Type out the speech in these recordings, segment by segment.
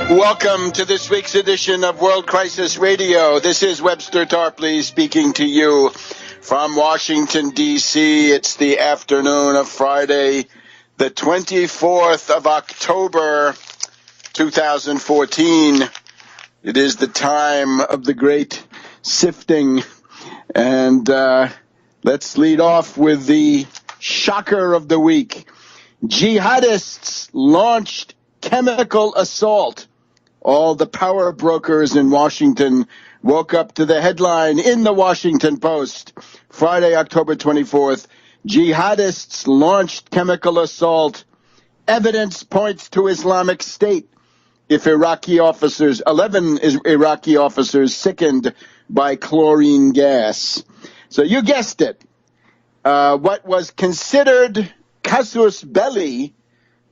Welcome to this week's edition of World Crisis Radio. This is Webster Tarpley speaking to you from Washington, D.C. It's the afternoon of Friday, the 24th of October, 2014. It is the time of the great sifting. And let's lead off with the shocker of the week. Jihadists launched chemical assault. All the power brokers in Washington woke up to the headline in the Washington Post. Friday, October 24th, jihadists launched chemical assault. Evidence points to Islamic State. 11 Iraqi officers sickened by chlorine gas. So you guessed it. What was considered casus belli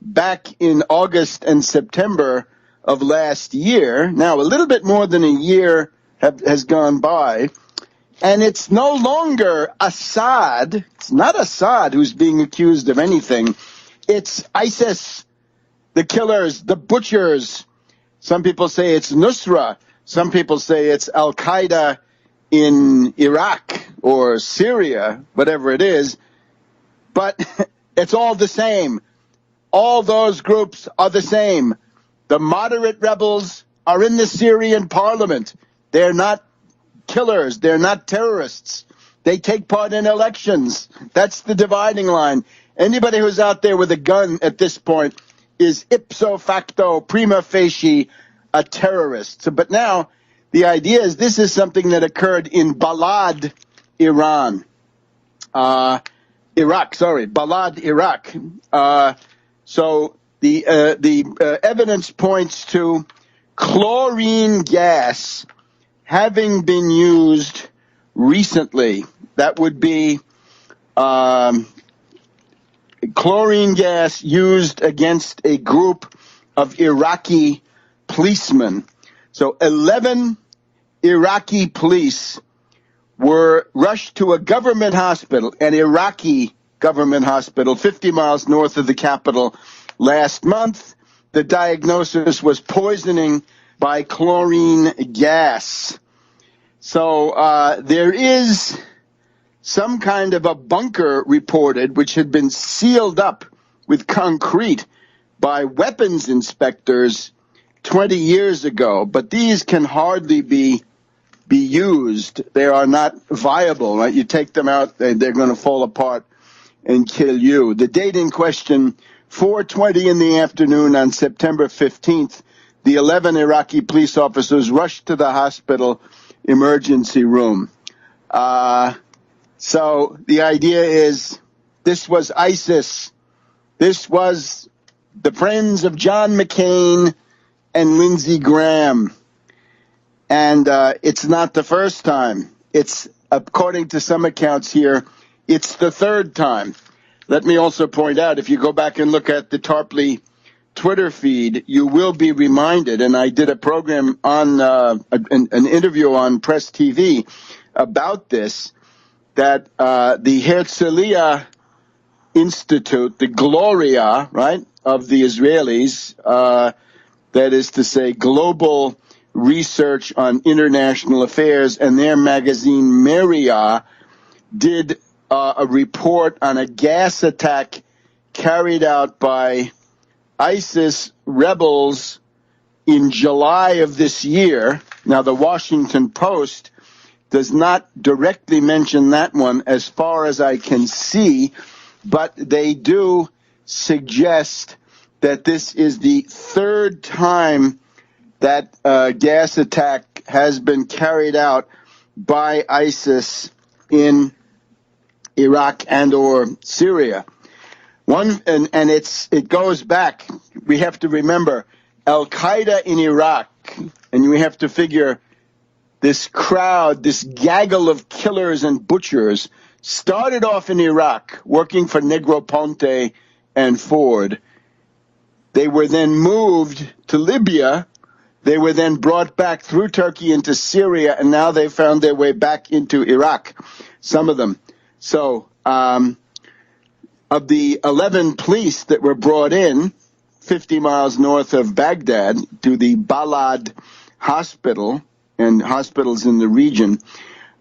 back in August and September of last year, now a little bit more than a year has gone by, and it's no longer Assad. It's not Assad who's being accused of anything. It's ISIS, the killers, the butchers. Some people say it's Nusra. Some people say it's Al-Qaeda in Iraq or Syria, whatever it is. But it's all the same. All those groups are the same. The moderate rebels are in the Syrian parliament. They're not killers. They're not terrorists. They take part in elections. That's the dividing line. Anybody who's out there with a gun at this point is ipso facto, prima facie, a terrorist. But now the idea is this is something that occurred in Balad, Balad, Iraq. So the evidence points to chlorine gas having been used recently. That would be chlorine gas used against a group of Iraqi policemen. So 11 Iraqi police were rushed to a government hospital, an Iraqi government hospital, 50 miles north of the capital last month. The diagnosis was poisoning by chlorine gas. So there is some kind of a bunker reported which had been sealed up with concrete by weapons inspectors 20 years ago, but these can hardly be used. They are not viable, right? You take them out, they're going to fall apart and kill you. The date in question, 4:20 in the afternoon on September 15th, the 11 Iraqi police officers rushed to the hospital emergency room. So the idea is this was ISIS. This was the friends of John McCain and Lindsey Graham. And it's not the first time. It's, according to some accounts here, it's the third time. Let me also point out, if you go back and look at the Tarpley Twitter feed, you will be reminded, and I did a program on an interview on Press TV about this, that the Herzliya Institute, the Gloria, right, of the Israelis, that is to say Global Research on International Affairs, and their magazine Meria did a report on a gas attack carried out by ISIS rebels in July of this year. Now, the Washington Post does not directly mention that one as far as I can see, but they do suggest that this is the third time that gas attack has been carried out by ISIS in Iraq and or Syria. It goes back. We have to remember Al-Qaeda in Iraq, and we have to figure this crowd, this gaggle of killers and butchers started off in Iraq working for Negroponte and Ford. They were then moved to Libya. They were then brought back through Turkey into Syria, and now they found their way back into Iraq, some of them. So of the 11 police that were brought in, 50 miles north of Baghdad to the Balad Hospital and hospitals in the region.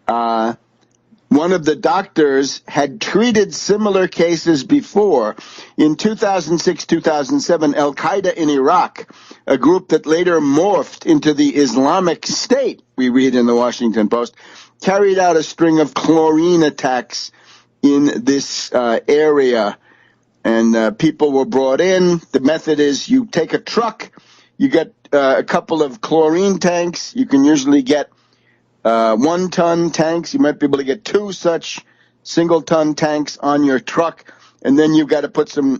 One of the doctors had treated similar cases before. In 2006-2007, Al-Qaeda in Iraq, a group that later morphed into the Islamic State, we read in the Washington Post, carried out a string of chlorine attacks in this area. And people were brought in. The method is you take a truck, you get a couple of chlorine tanks. You can usually get 1-ton tanks. You might be able to get 2 such single-ton tanks on your truck, and then you've got to put some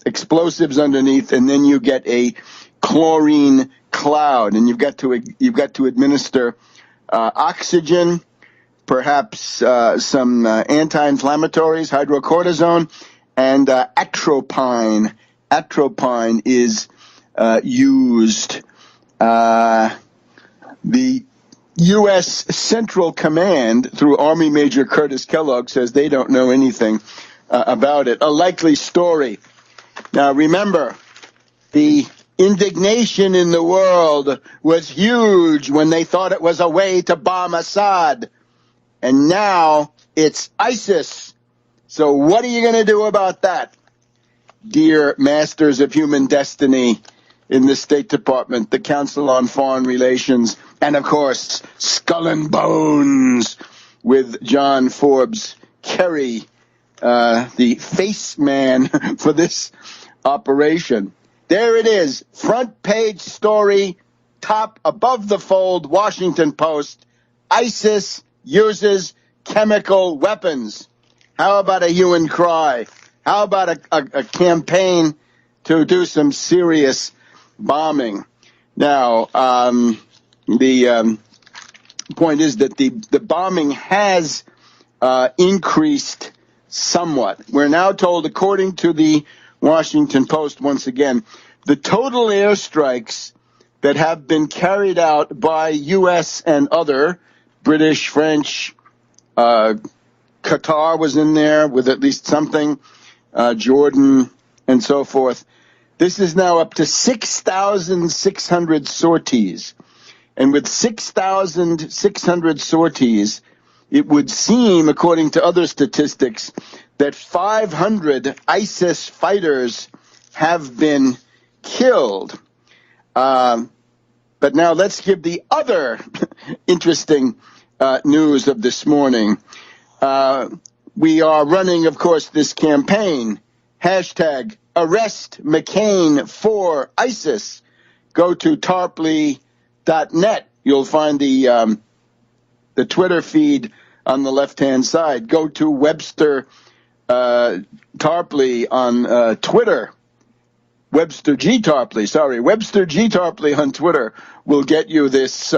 explosives underneath, and then you get a chlorine cloud, and you've got to administer oxygen, perhaps some anti-inflammatories, hydrocortisone, and atropine. Atropine is used. The U.S. Central Command, through Army Major Curtis Kellogg, says they don't know anything about it. A likely story. Now, remember, the indignation in the world was huge when they thought it was a way to bomb Assad. And now it's ISIS. So what are you going to do about that, dear masters of human destiny in the State Department, the Council on Foreign Relations, and, of course, Skull and Bones with John Forbes Kerry, the face man for this operation. There it is, front page story, top above the fold, Washington Post. ISIS uses chemical weapons. How about a hue and cry? How about a campaign to do some serious bombing? Now, the point is that the bombing has increased somewhat. We're now told, according to the Washington Post, once again, the total airstrikes that have been carried out by U.S. and other, British, French, Qatar was in there with at least something, Jordan, and so forth. This is now up to 6,600 sorties. And with 6,600 sorties, it would seem, according to other statistics, that 500 ISIS fighters have been killed. But now let's give the other interesting news of this morning. We are running, of course, this campaign, hashtag arrest McCain for ISIS. Go to tarpley.net. You'll find the Twitter feed on the left-hand side. Go to Webster Tarpley on Twitter. Webster G. Tarpley on Twitter will get you this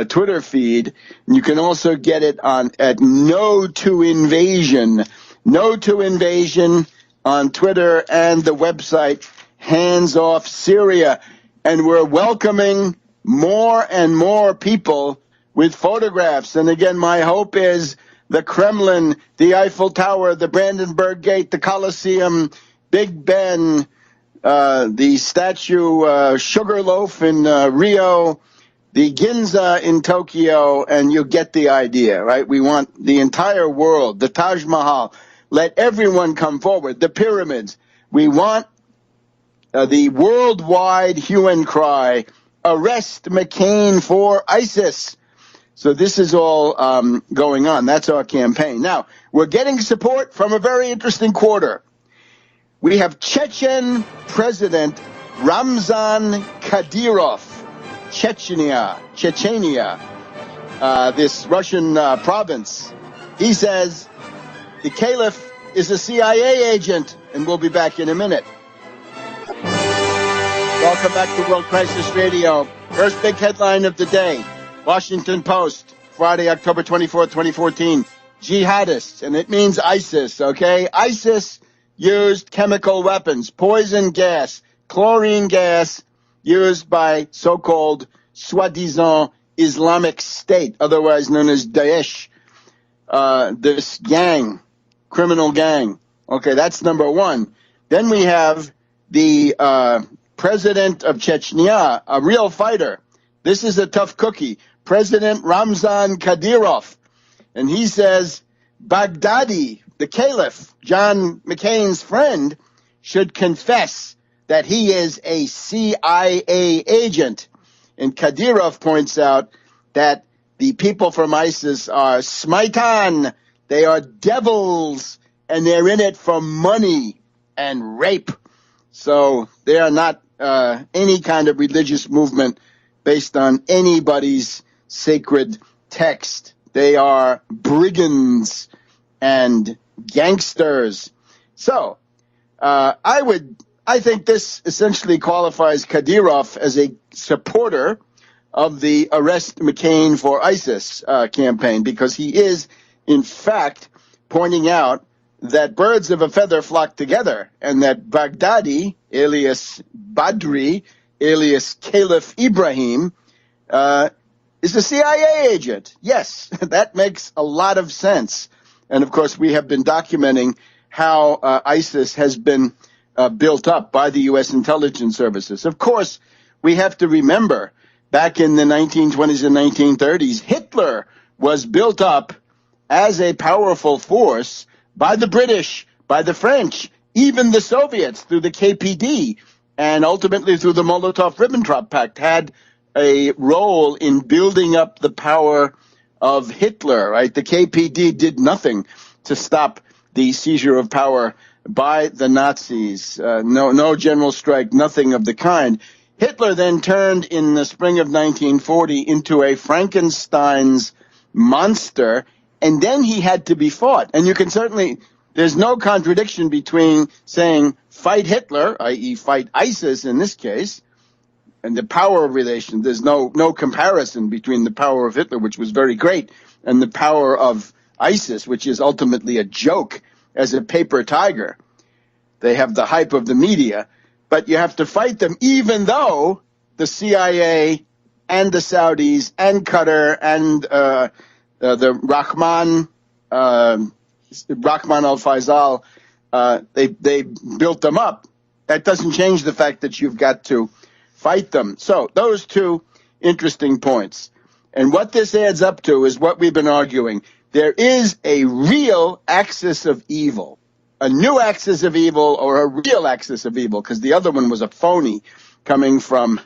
Twitter feed. And you can also get it at No to Invasion. No to Invasion on Twitter and the website Hands Off Syria. And we're welcoming more and more people with photographs. And again, my hope is the Kremlin, the Eiffel Tower, the Brandenburg Gate, the Colosseum, Big Ben, the statue Sugarloaf in Rio, the Ginza in Tokyo, and you get the idea, right? We want the entire world, the Taj Mahal. Let everyone come forward. The pyramids. We want the worldwide hue and cry, arrest McCain for ISIS. So this is all going on. That's our campaign. Now, we're getting support from a very interesting quarter. We have Chechen President Ramzan Kadyrov, Chechnya, this Russian province. He says the Caliph is a CIA agent, and we'll be back in a minute. Welcome back to World Crisis Radio. First big headline of the day, Washington Post, Friday, October 24th, 2014. Jihadists, and it means ISIS, okay? ISIS used chemical weapons, poison gas, chlorine gas, used by so-called soi-disant Islamic State, otherwise known as Daesh, this gang, criminal gang. Okay, that's number one. Then we have the president of Chechnya, a real fighter. This is a tough cookie. President Ramzan Kadyrov. And he says Baghdadi, the caliph, John McCain's friend, should confess that he is a CIA agent. And Kadyrov points out that the people from ISIS are smaitan, they are devils, and they're in it for money and rape. So they are not any kind of religious movement based on anybody's sacred text. They are brigands and gangsters. So I think this essentially qualifies Kadyrov as a supporter of the Arrest McCain for ISIS campaign, because he is, in fact, pointing out that birds of a feather flock together, and that Baghdadi, alias Badri, alias Caliph Ibrahim, is a CIA agent. Yes, that makes a lot of sense. And, of course, we have been documenting how ISIS has been built up by the U.S. intelligence services. Of course, we have to remember back in the 1920s and 1930s, Hitler was built up as a powerful force by the British, by the French, even the Soviets through the KPD, and ultimately through the Molotov-Ribbentrop Pact, had a role in building up the power of Hitler, right? The KPD did nothing to stop the seizure of power by the Nazis. No general strike, nothing of the kind. Hitler then turned in the spring of 1940 into a Frankenstein's monster, and then he had to be fought. And you can certainly, there's no contradiction between saying fight Hitler, i.e. fight ISIS in this case, and the power relation. There's no comparison between the power of Hitler, which was very great, and the power of ISIS, which is ultimately a joke as a paper tiger. They have the hype of the media, but you have to fight them, even though the CIA and the Saudis and Qatar and the Rahman al-Faisal, they built them up. That doesn't change the fact that you've got to fight them. So those two interesting points. And what this adds up to is what we've been arguing. There is a real axis of evil, a new axis of evil, or a real axis of evil, because the other one was a phony coming from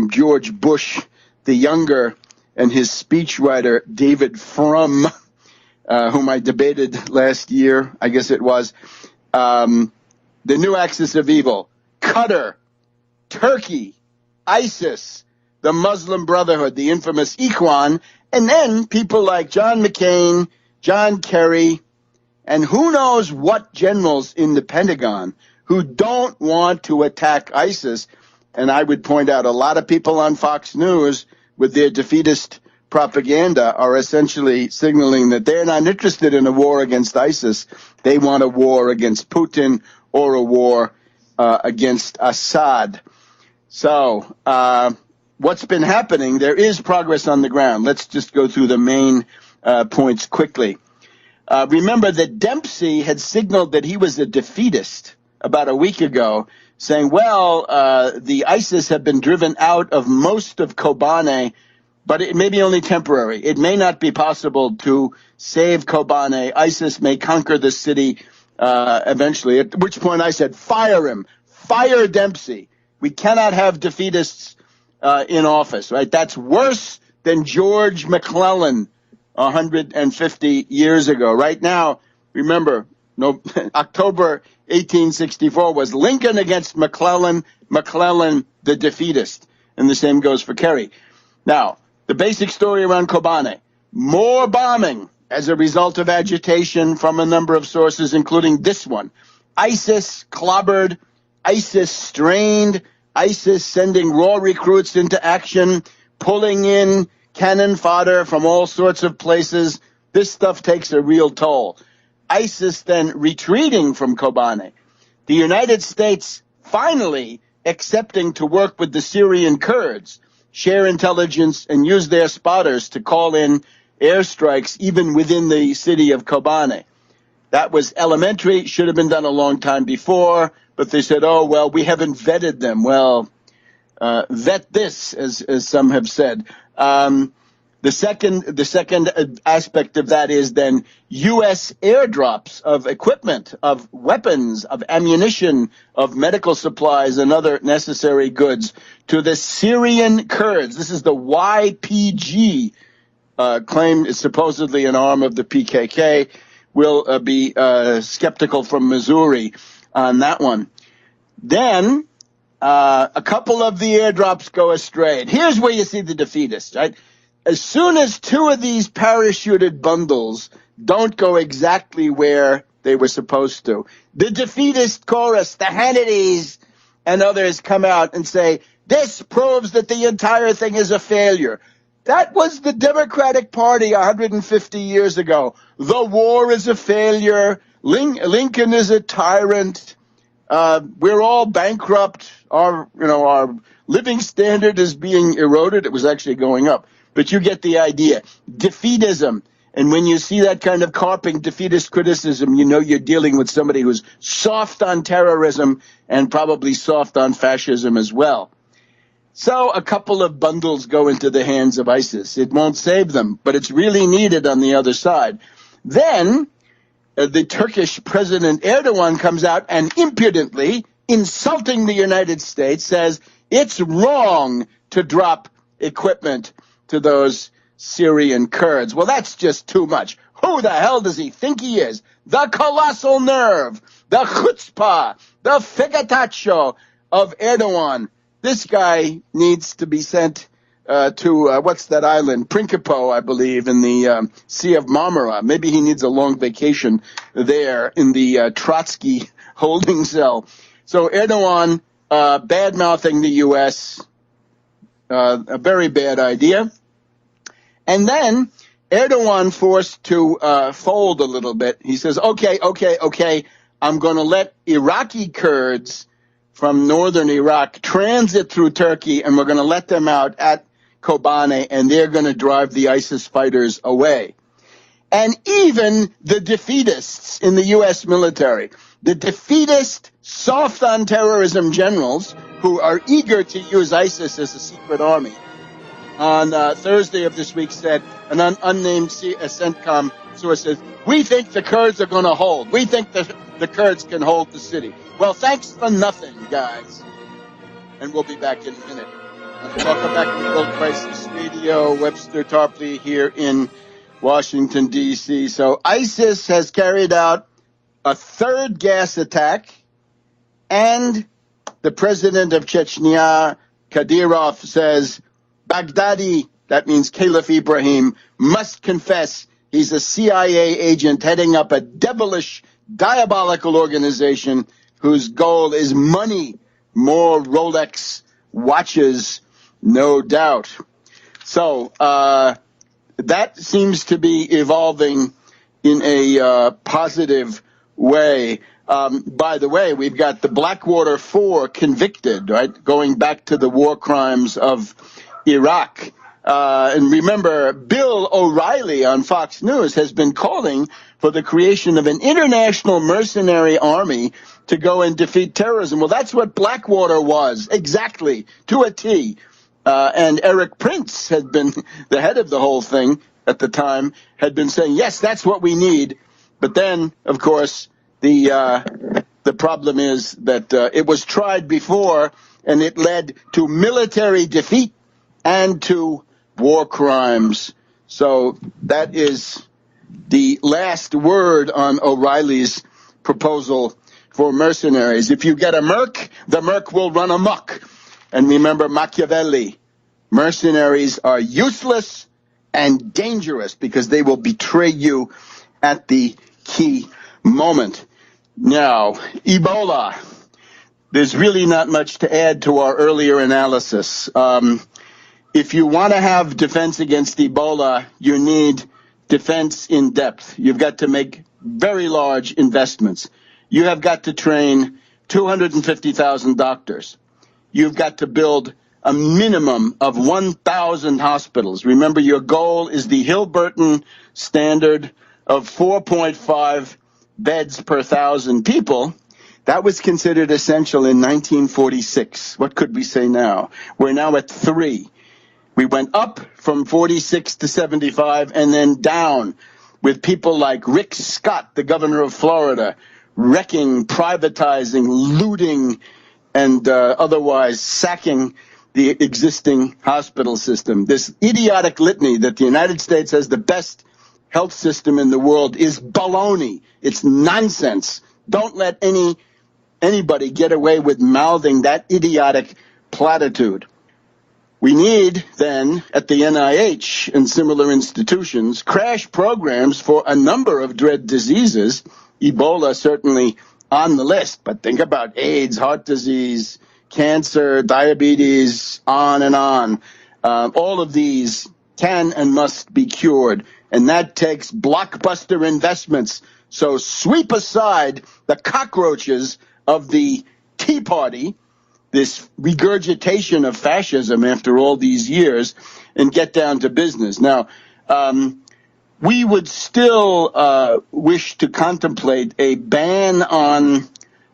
George Bush the Younger and his speechwriter David Frum, whom I debated last year, I guess it was. The new axis of evil: Qatar, Turkey, ISIS, the Muslim Brotherhood, the infamous Ikhwan, and then people like John McCain, John Kerry, and who knows what generals in the Pentagon who don't want to attack ISIS. And I would point out a lot of people on Fox News with their defeatist propaganda are essentially signaling that they're not interested in a war against ISIS. They want a war against Putin or a war against Assad. So what's been happening? There is progress on the ground. Let's just go through the main points quickly. Remember that Dempsey had signaled that he was a defeatist about a week ago, saying, well, the ISIS have been driven out of most of Kobane, but it may be only temporary. It may not be possible to save Kobane. ISIS may conquer the city eventually, at which point I said, fire him. Fire Dempsey. We cannot have defeatists in office, right? That's worse than George McClellan 150 years ago. Right now, remember, October 1864 was Lincoln against McClellan, McClellan the defeatist. And the same goes for Kerry. Now, the basic story around Kobane: more bombing as a result of agitation from a number of sources, including this one. ISIS clobbered, ISIS strained, ISIS sending raw recruits into action, pulling in cannon fodder from all sorts of places. This stuff takes a real toll. ISIS then retreating from Kobane. The United States finally accepting to work with the Syrian Kurds, share intelligence, and use their spotters to call in airstrikes even within the city of Kobane. That was elementary, should have been done a long time before, but they said, oh, well, we haven't vetted them. Well, vet this, as some have said. The second aspect of that is then U.S. airdrops of equipment, of weapons, of ammunition, of medical supplies and other necessary goods to the Syrian Kurds. This is the YPG, claim is supposedly an arm of the PKK. We'll be skeptical from Missouri on that one. Then a couple of the airdrops go astray. And here's where you see the defeatists, right? As soon as two of these parachuted bundles don't go exactly where they were supposed to, the defeatist chorus, the Hannitys and others come out and say, this proves that the entire thing is a failure. That was the Democratic Party 150 years ago. The war is a failure. Lincoln is a tyrant. We're all bankrupt. Our living standard is being eroded. It was actually going up. But you get the idea. Defeatism. And when you see that kind of carping defeatist criticism, you know you're dealing with somebody who's soft on terrorism and probably soft on fascism as well. So a couple of bundles go into the hands of ISIS. It won't save them, but it's really needed on the other side. Then the Turkish President Erdogan comes out and impudently, insulting the United States, says it's wrong to drop equipment to those Syrian Kurds. Well, that's just too much. Who the hell does he think he is? The colossal nerve, the chutzpah, the figatacho of Erdogan. This guy needs to be sent to, what's that island? Principe, I believe, in the Sea of Marmara. Maybe he needs a long vacation there in the Trotsky holding cell. So Erdogan bad-mouthing the U.S., a very bad idea. And then Erdogan forced to fold a little bit. He says, okay, I'm going to let Iraqi Kurds from northern Iraq transit through Turkey, and we're going to let them out at Kobane, and they're going to drive the ISIS fighters away. And even the defeatists in the U.S. military, the defeatist, soft on terrorism generals who are eager to use ISIS as a secret army, on Thursday of this week said, an unnamed CENTCOM source says, we think the Kurds are going to hold. We think the Kurds can hold the city. Well, thanks for nothing, guys. And we'll be back in a minute. Welcome back to World Crisis Radio. Webster Tarpley here in Washington, D.C. So ISIS has carried out a third gas attack, and the president of Chechnya, Kadyrov, says Baghdadi, that means Caliph Ibrahim, must confess he's a CIA agent heading up a devilish, diabolical organization whose goal is money, more Rolex watches, no doubt. So that seems to be evolving in a positive way. By the way, we've got the Blackwater Four convicted, right, going back to the war crimes of Iraq. And remember, Bill O'Reilly on Fox News has been calling for the creation of an international mercenary army to go and defeat terrorism. Well, that's what Blackwater was, exactly, to a T. And Eric Prince had been the head of the whole thing at the time, had been saying, yes, that's what we need. But then, of course, the problem is that it was tried before, and it led to military defeat and to war crimes. So that is the last word on O'Reilly's proposal for mercenaries. If you get a merc, the merc will run amok. And remember Machiavelli, mercenaries are useless and dangerous because they will betray you at the key moment. Now, Ebola. There's really not much to add to our earlier analysis. If you want to have defense against Ebola, you need defense in depth. You've got to make very large investments. You have got to train 250,000 doctors. You've got to build a minimum of 1,000 hospitals. Remember, your goal is the Hilberton standard of 4.5 beds per 1,000 people, that was considered essential in 1946. What could we say now? We're now at 3. We went up from 46 to 75 and then down with people like Rick Scott, the governor of Florida, wrecking, privatizing, looting, and otherwise sacking the existing hospital system. This idiotic litany that the United States has the best health system in the world is baloney. It's nonsense. Don't let anybody get away with mouthing that idiotic platitude. We need, then, at the NIH and similar institutions, crash programs for a number of dread diseases. Ebola certainly on the list, but think about AIDS, heart disease, cancer, diabetes, on and on. All of these can and must be cured, and that takes blockbuster investments. So sweep aside the cockroaches of the Tea Party, this regurgitation of fascism after all these years, and get down to business. Now, we would still wish to contemplate a ban on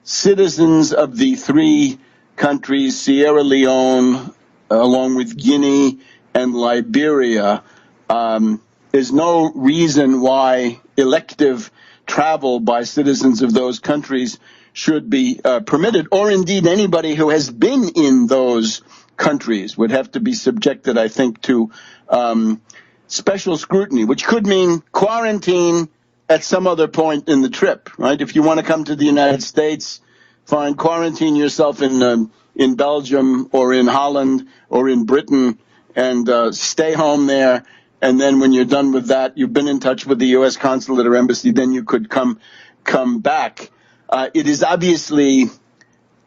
citizens of the 3 countries, Sierra Leone, along with Guinea and Liberia. There's no reason why elective travel by citizens of those countries should be permitted, or indeed anybody who has been in those countries would have to be subjected, I think, to special scrutiny, which could mean quarantine at some other point in the trip, right? If you want to come to the United States, fine, quarantine yourself in Belgium or in Holland or in Britain and stay home there. And then when you're done with that, you've been in touch with the U.S. consulate or embassy, then you could come back. It is obviously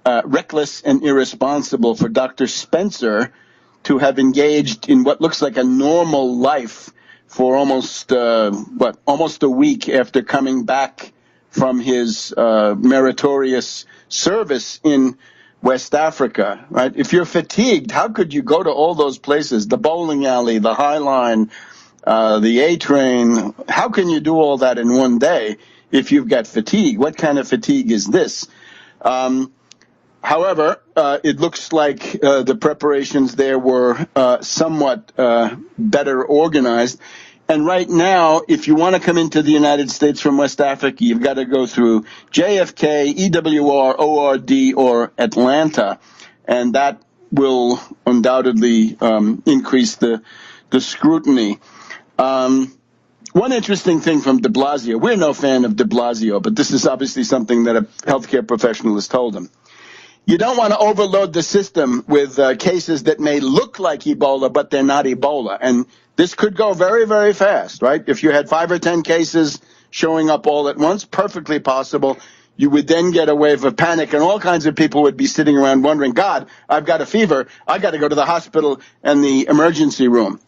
reckless and irresponsible for Dr. Spencer to have engaged in what looks like a normal life for almost a week after coming back from his meritorious service in West Africa, right? If you're fatigued, how could you go to all those places, the bowling alley, the High Line, the A train? How can you do all that in one day if you've got fatigue? What kind of fatigue is this? However, it looks like the preparations there were somewhat better organized. And right now, if you want to come into the United States from West Africa, you've got to go through JFK, EWR, ORD, or Atlanta. And that will undoubtedly increase the scrutiny. One interesting thing from de Blasio, we're no fan of de Blasio, but this is obviously something that a healthcare professional has told him. You don't want to overload the system with cases that may look like Ebola, but they're not Ebola. And this could go very, very fast, right? If you had 5 or 10 cases showing up all at once, perfectly possible. You would then get a wave of panic, and all kinds of people would be sitting around wondering, God, I've got a fever. I got to go to the hospital and the emergency room.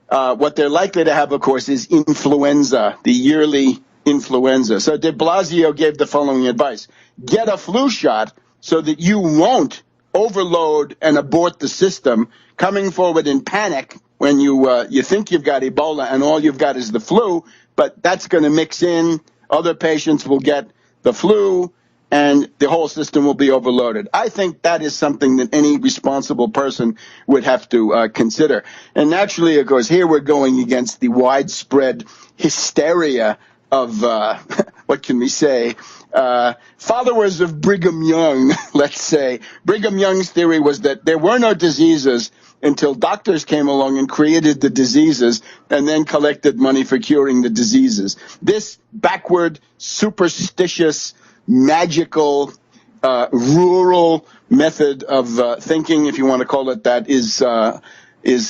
What they're likely to have, of course, is influenza, the yearly influenza. So de Blasio gave the following advice. Get a flu shot so that you won't overload and abort the system, coming forward in panic when you think you've got Ebola and all you've got is the flu, but that's going to mix in. Other patients will get the flu, and the whole system will be overloaded. I think that is something that any responsible person would have to consider. And naturally, of course, here we're going against the widespread hysteria of, what can we say, followers of Brigham Young, let's say. Brigham Young's theory was that there were no diseases until doctors came along and created the diseases and then collected money for curing the diseases. This backward, superstitious, magical, rural method of thinking, if you want to call it that, is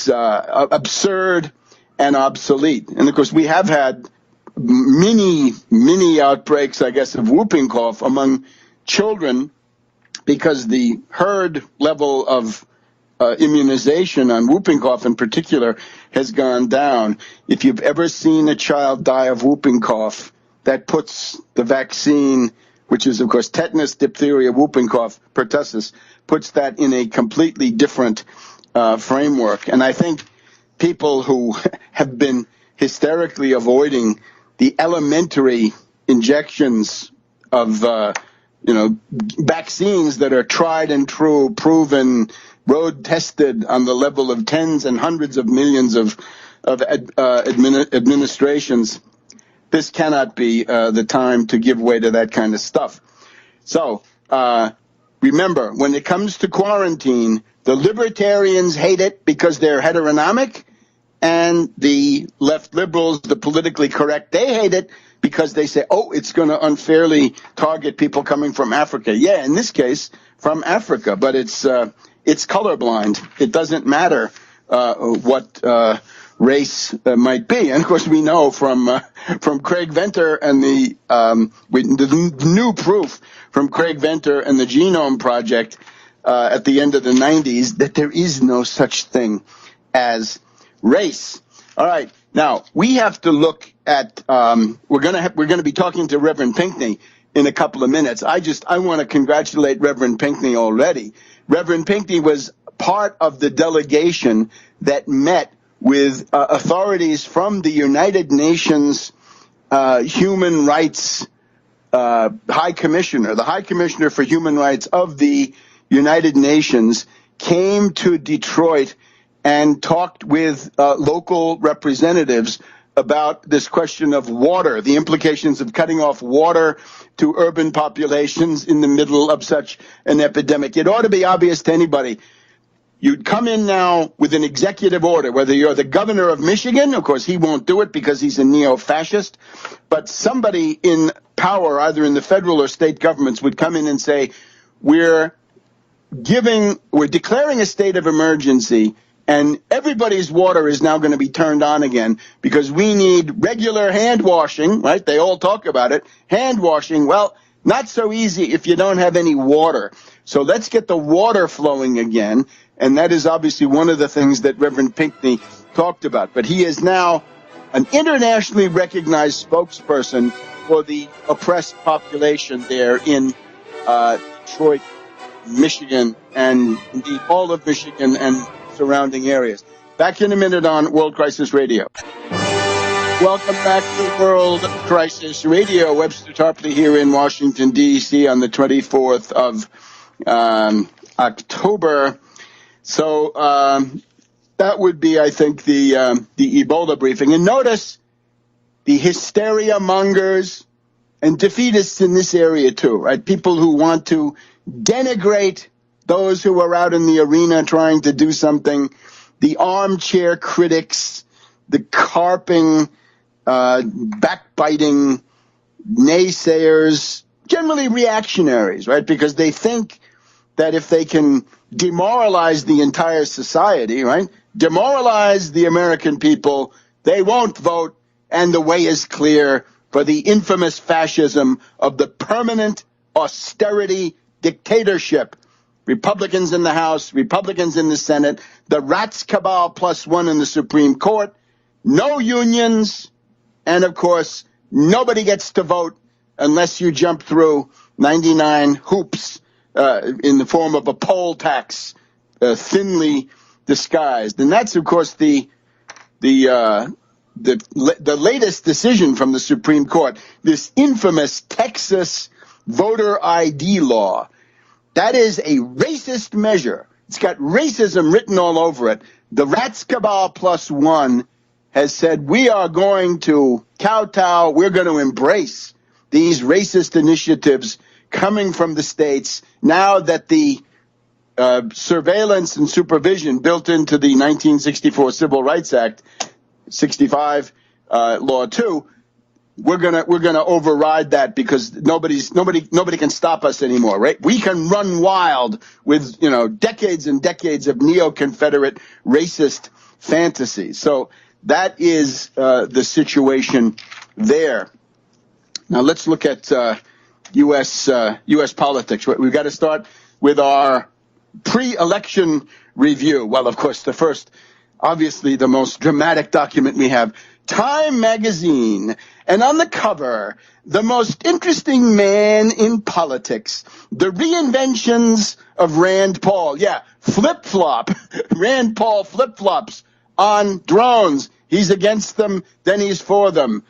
absurd and obsolete. And, of course, we have had many outbreaks, I guess, of whooping cough among children because the herd level of immunization on whooping cough in particular has gone down. If you've ever seen a child die of whooping cough, that puts the vaccine, which is, of course, tetanus, diphtheria, whooping cough, pertussis, puts that in a completely different framework. And I think people who have been hysterically avoiding the elementary injections of, vaccines that are tried and true, proven, road tested on the level of tens and hundreds of millions of administrations. This cannot be the time to give way to that kind of stuff. So remember, when it comes to quarantine, the libertarians hate it because they're heteronomic, and the left liberals, the politically correct, they hate it because they say, oh, it's going to unfairly target people coming from Africa. Yeah, in this case, from Africa, but it's colorblind. It doesn't matter what race might be. And of course, we know from Craig Venter and the new proof from Craig Venter and the Genome Project at the end of the 90s that there is no such thing as race. All right. Now, we have to look at, we're going to be talking to Reverend Pinkney in a couple of minutes. I want to congratulate Reverend Pinkney already. Reverend Pinkney was part of the delegation that met with authorities from the United Nations Human Rights High Commissioner. The High Commissioner for Human Rights of the United Nations came to Detroit and talked with local representatives about this question of water, the implications of cutting off water to urban populations in the middle of such an epidemic. It ought to be obvious to anybody. You'd come in now with an executive order, whether you're the governor of Michigan, of course he won't do it because he's a neo-fascist, but somebody in power, either in the federal or state governments, would come in and say, we're declaring a state of emergency, and everybody's water is now going to be turned on again because we need regular hand washing, right? They all talk about it. Hand washing, well, not so easy if you don't have any water. So let's get the water flowing again. And that is obviously one of the things that Reverend Pinkney talked about. But he is now an internationally recognized spokesperson for the oppressed population there in Detroit, Michigan, and indeed all of Michigan and surrounding areas. Back in a minute on World Crisis Radio. Welcome back to World Crisis Radio. Webster Tarpley here in Washington, D.C. on the 24th of October. So that would be, I think, the Ebola briefing. And notice the hysteria mongers and defeatists in this area too, right? People who want to denigrate those who are out in the arena trying to do something, the armchair critics, the carping, backbiting naysayers, generally reactionaries, right? Because they think that if they can demoralize the entire society, right, demoralize the American people, they won't vote, and the way is clear for the infamous fascism of the permanent austerity dictatorship. Republicans in the House, Republicans in the Senate, the rats cabal plus one in the Supreme Court, no unions, and of course, nobody gets to vote unless you jump through 99 hoops in the form of a poll tax, thinly disguised. And that's, of course, the latest decision from the Supreme Court, this infamous Texas voter ID law. That is a racist measure. It's got racism written all over it. The Rats Cabal plus one has said we are going to kowtow, we're going to embrace these racist initiatives coming from the states now that the surveillance and supervision built into the 1964 Civil Rights Act, 65 Law 2, we're gonna override that because nobody can stop us anymore, right? We can run wild with decades and decades of neo-Confederate racist fantasies. So that is the situation there. Now let's look at U.S. politics. We've got to start with our pre-election review. Well, of course, the first, obviously the most dramatic document we have, Time magazine, and on the cover, the most interesting man in politics, the reinventions of Rand Paul. Yeah, flip-flop. Rand Paul flip-flops on drones. He's against them, then he's for them.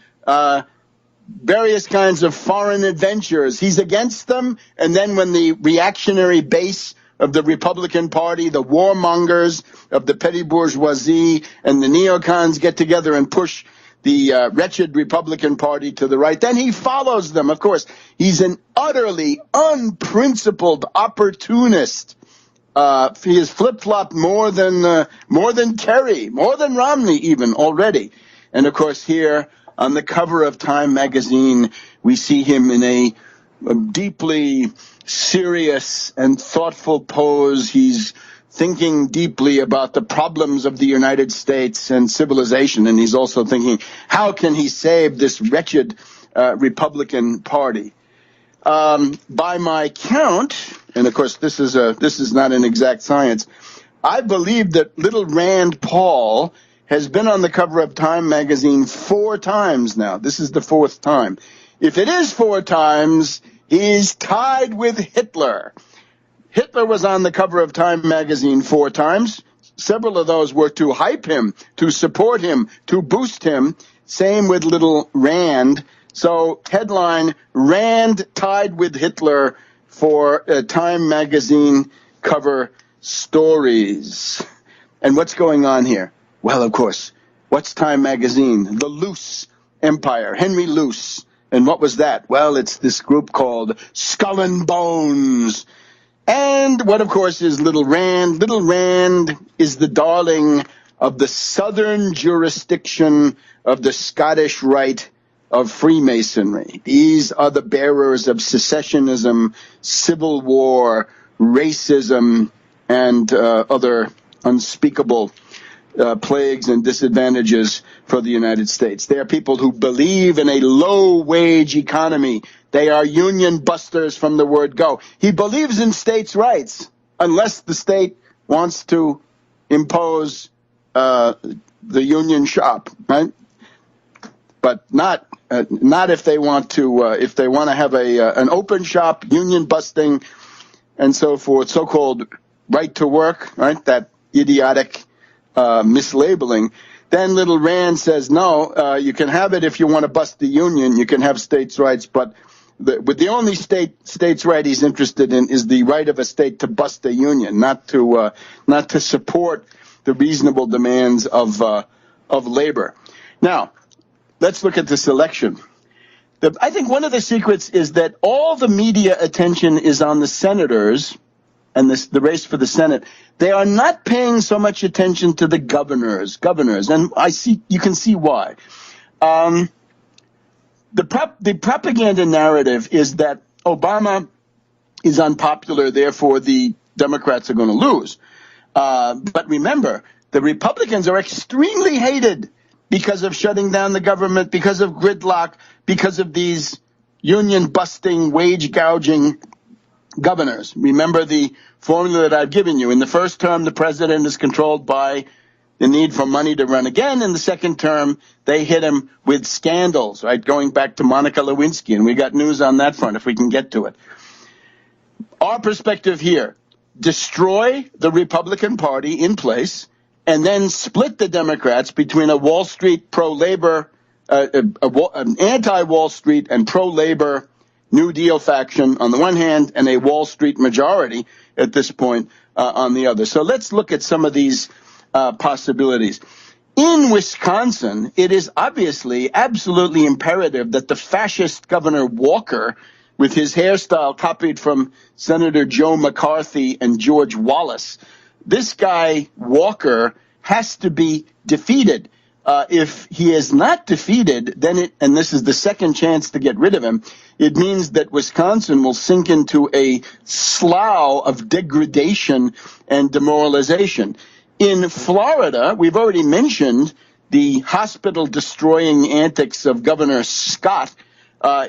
various kinds of foreign adventures. He's against them, and then when the reactionary base of the Republican Party, the warmongers of the petty bourgeoisie, and the neocons get together and push the wretched Republican Party to the right, then he follows them. Of course, he's an utterly unprincipled opportunist. He has flip-flopped more than Kerry, more than Romney even already. And of course, here on the cover of Time magazine, we see him in a deeply serious and thoughtful pose. He's thinking deeply about the problems of the United States and civilization, and he's also thinking, how can he save this wretched Republican Party? By my count, and of course this is not an exact science, I believe that little Rand Paul has been on the cover of Time magazine 4 times now. This is the 4th time. If it is 4 times, he's tied with Hitler. Hitler was on the cover of Time magazine 4 times. Several of those were to hype him, to support him, to boost him. Same with little Rand. So headline, Rand tied with Hitler for Time magazine cover stories. And what's going on here? Well, of course, what's Time magazine? The Luce Empire, Henry Luce. And what was that? Well, it's this group called Skull and Bones. And what, of course, is Little Rand? Little Rand is the darling of the southern jurisdiction of the Scottish Rite of Freemasonry. These are the bearers of secessionism, civil war, racism, and other unspeakable plagues and disadvantages for the United States. They are people who believe in a low-wage economy. They are union busters from the word go. He believes in states' rights unless the state wants to impose the union shop, right? But not if they want to have an open shop, union busting, and so forth, so-called right to work, right? That idiotic mislabeling. Then little Rand says, no, you can have it if you want to bust the union. You can have states' rights, but the only states' right he's interested in is the right of a state to bust a union, not to support the reasonable demands of labor. Now, let's look at this election. I think one of the secrets is that all the media attention is on the senators and the race for the Senate. They are not paying so much attention to the governors, and you can see why. The propaganda narrative is that Obama is unpopular, therefore the Democrats are going to lose. But remember, the Republicans are extremely hated because of shutting down the government, because of gridlock, because of these union-busting, wage-gouging governors. Remember the formula that I've given you. In the first term, the president is controlled by the need for money to run again. In the second term, they hit him with scandals, right, going back to Monica Lewinsky, and we got news on that front if we can get to it. Our perspective here, destroy the Republican Party in place and then split the Democrats between a Wall Street pro-labor, an anti-Wall Street and pro-labor New Deal faction on the one hand and a Wall Street majority at this point on the other. So let's look at some of these possibilities. In Wisconsin, it is obviously absolutely imperative that the fascist Governor Walker, with his hairstyle copied from Senator Joe McCarthy and George Wallace, this guy Walker has to be defeated. If he is not defeated, then and this is the second chance to get rid of him, it means that Wisconsin will sink into a slough of degradation and demoralization. In Florida, we've already mentioned the hospital-destroying antics of Governor Scott.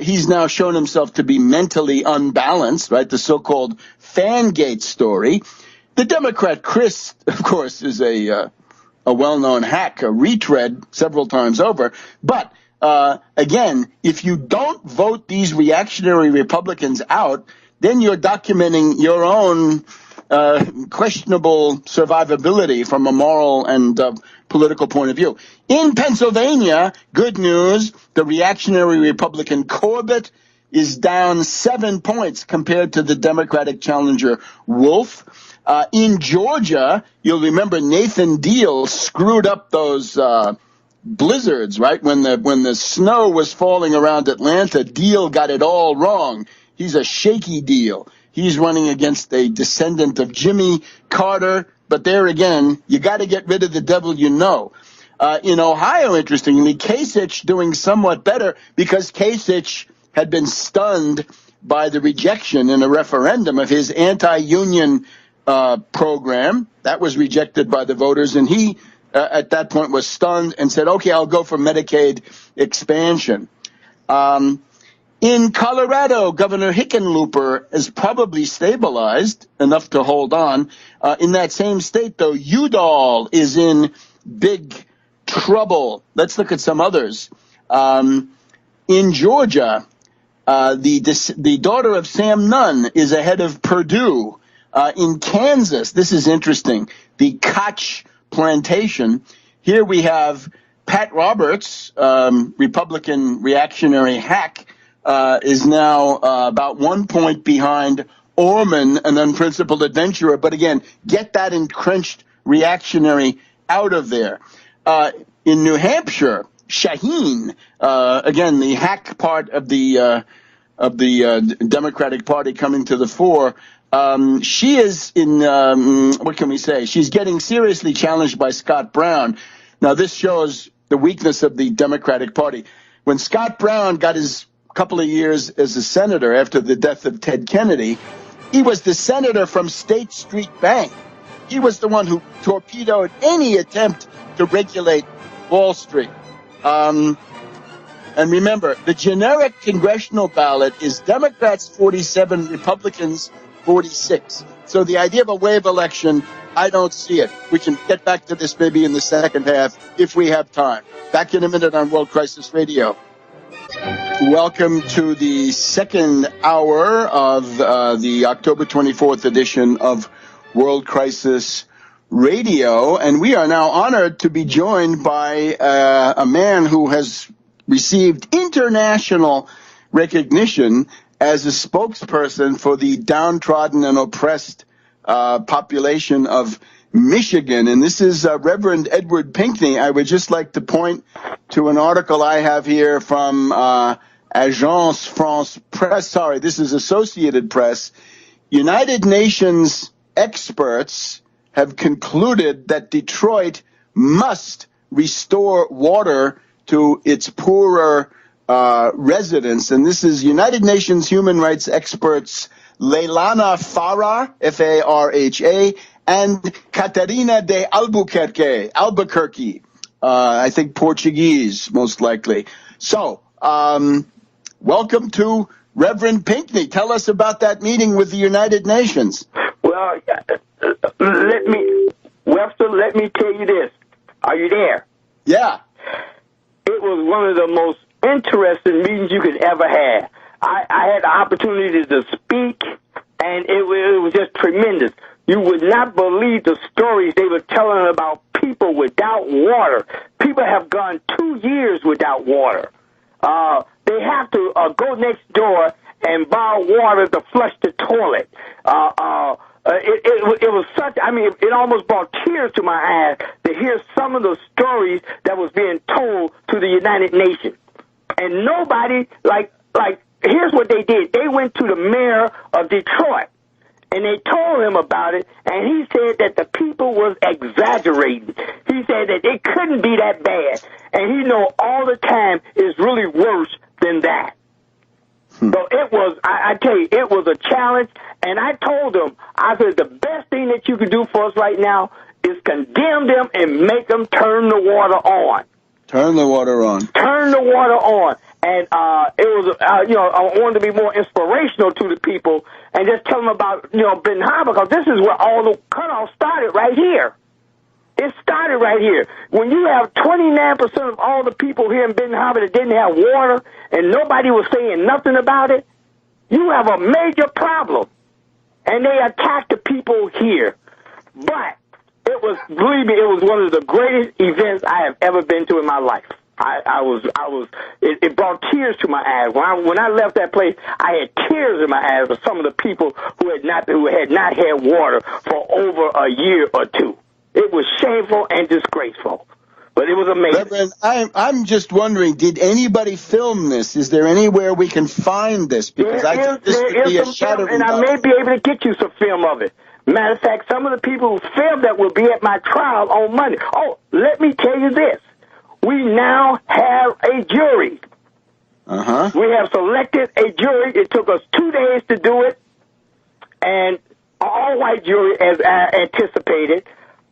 He's now shown himself to be mentally unbalanced, right? The so-called Fangate story. The Democrat Chris, of course, is a well-known hack, a retread several times over. But again, if you don't vote these reactionary Republicans out, then you're documenting your own questionable survivability from a moral and political point of view. In Pennsylvania, good news, the reactionary Republican Corbett is down 7 points compared to the Democratic challenger Wolf. In Georgia, you'll remember Nathan Deal screwed up those blizzards, right? When the snow was falling around Atlanta, Deal got it all wrong. He's a shaky Deal. He's running against a descendant of Jimmy Carter. But there again, you got to get rid of the devil you know. In Ohio, interestingly, Kasich doing somewhat better because Kasich had been stunned by the rejection in a referendum of his anti-union program. That was rejected by the voters, and he, at that point, was stunned and said, okay, I'll go for Medicaid expansion. In Colorado, Governor Hickenlooper is probably stabilized enough to hold on. In that same state, though, Udall is in big trouble. Let's look at some others. In Georgia, the daughter of Sam Nunn is ahead of Purdue. In Kansas, this is interesting, the Koch plantation. Here we have Pat Roberts, Republican reactionary hack, is now about 1 point behind Orman, an unprincipled adventurer. But again, get that entrenched reactionary out of there. In New Hampshire, Shaheen, again, the hack part of the Democratic Party coming to the fore. She is in, what can we say? She's getting seriously challenged by Scott Brown. Now, this shows the weakness of the Democratic Party. When Scott Brown got his couple of years as a senator after the death of Ted Kennedy, he was the senator from State Street Bank. He was the one who torpedoed any attempt to regulate Wall Street. And remember, the generic congressional ballot is Democrats 47, Republicans 46. So the idea of a wave election, I don't see it. We can get back to this maybe in the second half if we have time. Back in a minute on World Crisis Radio. Welcome to the second hour of the October 24th edition of World Crisis Radio. And we are now honored to be joined by a man who has received international recognition as a spokesperson for the downtrodden and oppressed population of Michigan. And this is Reverend Edward Pinkney. I would just like to point to an article I have here from Agence France Presse. Sorry, this is Associated Press. United Nations experts have concluded that Detroit must restore water to its poorer residents. And this is United Nations human rights experts Leilani Farah, F-A-R-H-A, and Catarina de Albuquerque, I think Portuguese, most likely. So, welcome to Reverend Pinkney. Tell us about that meeting with the United Nations. Well, Webster, let me tell you this. Are you there? Yeah. It was one of the most interesting meetings you could ever have. I had the opportunity to speak, and it was just tremendous. You would not believe the stories they were telling about people without water. People have gone 2 years without water. They have to go next door and borrow water to flush the toilet. It was such, I mean, it almost brought tears to my eyes to hear some of the stories that was being told to the United Nations. And nobody, here's what they did. They went to the mayor of Detroit, and they told him about it, and he said that the people was exaggerating. He said that it couldn't be that bad, and he know all the time it's really worse than that. So it was, I tell you, it was a challenge, and I told them, I said, the best thing that you can do for us right now is condemn them and make them turn the water on. Turn the water on. Turn the water on. And it was, I wanted to be more inspirational to the people and just tell them about, Ben Harbor, because this is where all the cutoff started right here. It started right here. When you have 29% of all the people here in Benton Harbor that didn't have water and nobody was saying nothing about it, you have a major problem. and they attacked the people here. But believe me, it was one of the greatest events I have ever been to in my life. It brought tears to my eyes. When I left that place, I had tears in my eyes of some of the people who had not had water for over a year or two. It was shameful and disgraceful, but it was amazing. Reverend, I'm just wondering, did anybody film this? Is there anywhere we can find this? Because I think this would be a shattering and I may be able to get you some film of it. Matter of fact, some of the people who filmed that will be at my trial on Monday. Oh, let me tell you this. We now have a jury. We have selected a jury. It took us 2 days to do it, and an all-white jury as anticipated.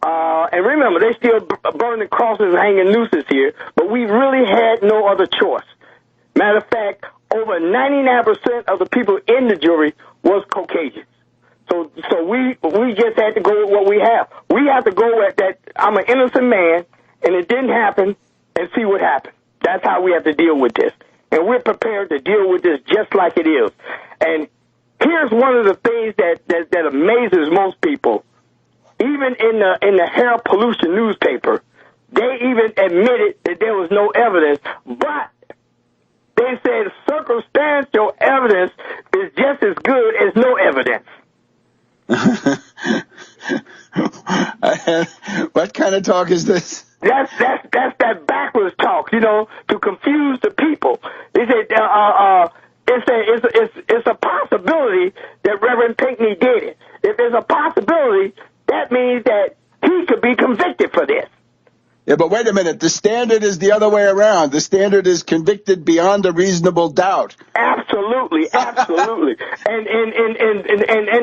And remember, they still burning crosses and hanging nooses here, but we really had no other choice. Matter of fact, over 99% of the people in the jury was Caucasians. So we just had to go with what we have. We have to go with that. I'm an innocent man, and it didn't happen, and see what happened. That's how we have to deal with this. And we're prepared to deal with this just like it is. And here's one of the things that amazes most people. Even in the Herald Pollution newspaper, they even admitted that there was no evidence, but they said circumstantial evidence is just as good as no evidence. What kind of talk is this? That's that backwards talk, you know, to confuse the people. They said it's a possibility that Reverend Pinkney did it. If there's a possibility, that means that he could be convicted for this. Yeah, but wait a minute. The standard is the other way around. The standard is convicted beyond a reasonable doubt. Absolutely, absolutely. and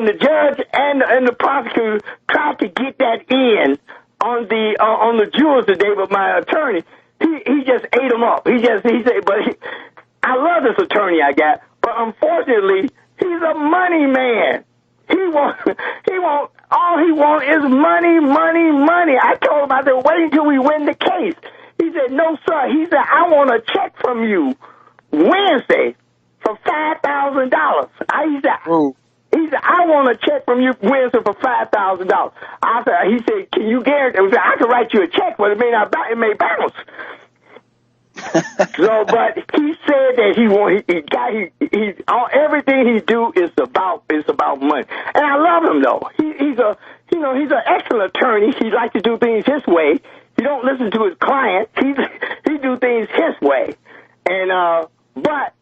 the judge and the prosecutor tried to get that in on the jurors today, but my attorney, he just ate them up. He said, I love this attorney I got, but unfortunately, he's a money man. All he wants is money, money, money. I told him, I said, wait until we win the case. He said, no, sir. He said, I want a check from you Wednesday for $5,000. He said, I want a check from you Wednesday for $5,000. He said, can you guarantee? I can write you a check, but it may bounce. So, but he said that everything he do is about money, and I love him though. He's an excellent attorney. He likes to do things his way. He don't listen to his client. He do things his way, and but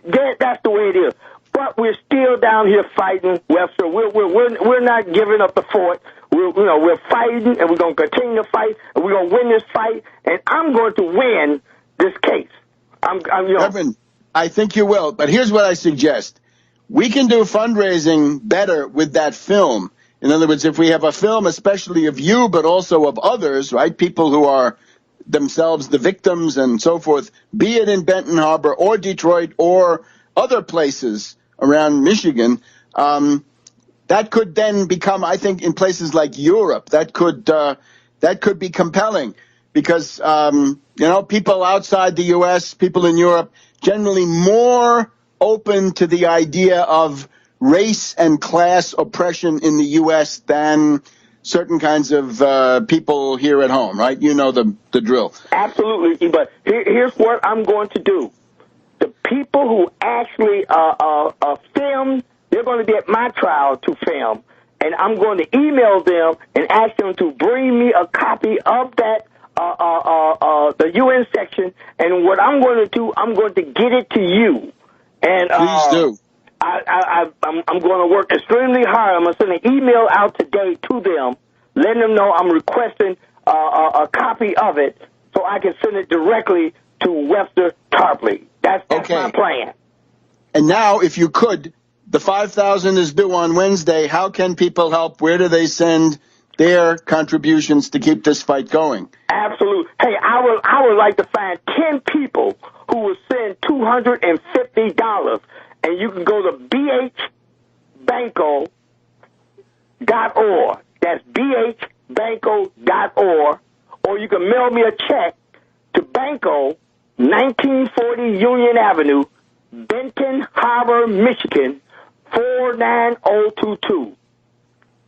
that's the way it is. But we're still down here fighting, Webster. We're not giving up the fort. We're fighting, and we're gonna continue to fight, and we're gonna win this fight, and I'm going to win this case. Reverend, I think you will, but here's what I suggest. We can do fundraising better with that film. In other words, if we have a film, especially of you, but also of others, right, people who are themselves the victims and so forth, be it in Benton Harbor or Detroit or other places around Michigan, that could then become, I think, in places like Europe, that could be compelling. Because, people outside the U.S., people in Europe, generally more open to the idea of race and class oppression in the U.S. than certain kinds of people here at home, right? You know the drill. Absolutely. But here's what I'm going to do. The people who actually film, they're going to be at my trial to film. And I'm going to email them and ask them to bring me a copy of that the UN section, and what I'm going to do, I'm going to get it to you. And please do. I'm going to work extremely hard. I'm going to send an email out today to them, letting them know I'm requesting a copy of it, so I can send it directly to Webster Tarpley. That's okay. My plan. And now, if you could, the $5,000 is due on Wednesday. How can people help? Where do they send their contributions to keep this fight going? Absolutely. Hey, I would like to find 10 people who will send $250, and you can go to bhbanco.org. That's bhbanco.org, or you can mail me a check to Banco, 1940 Union Avenue, Benton Harbor, Michigan, 49022.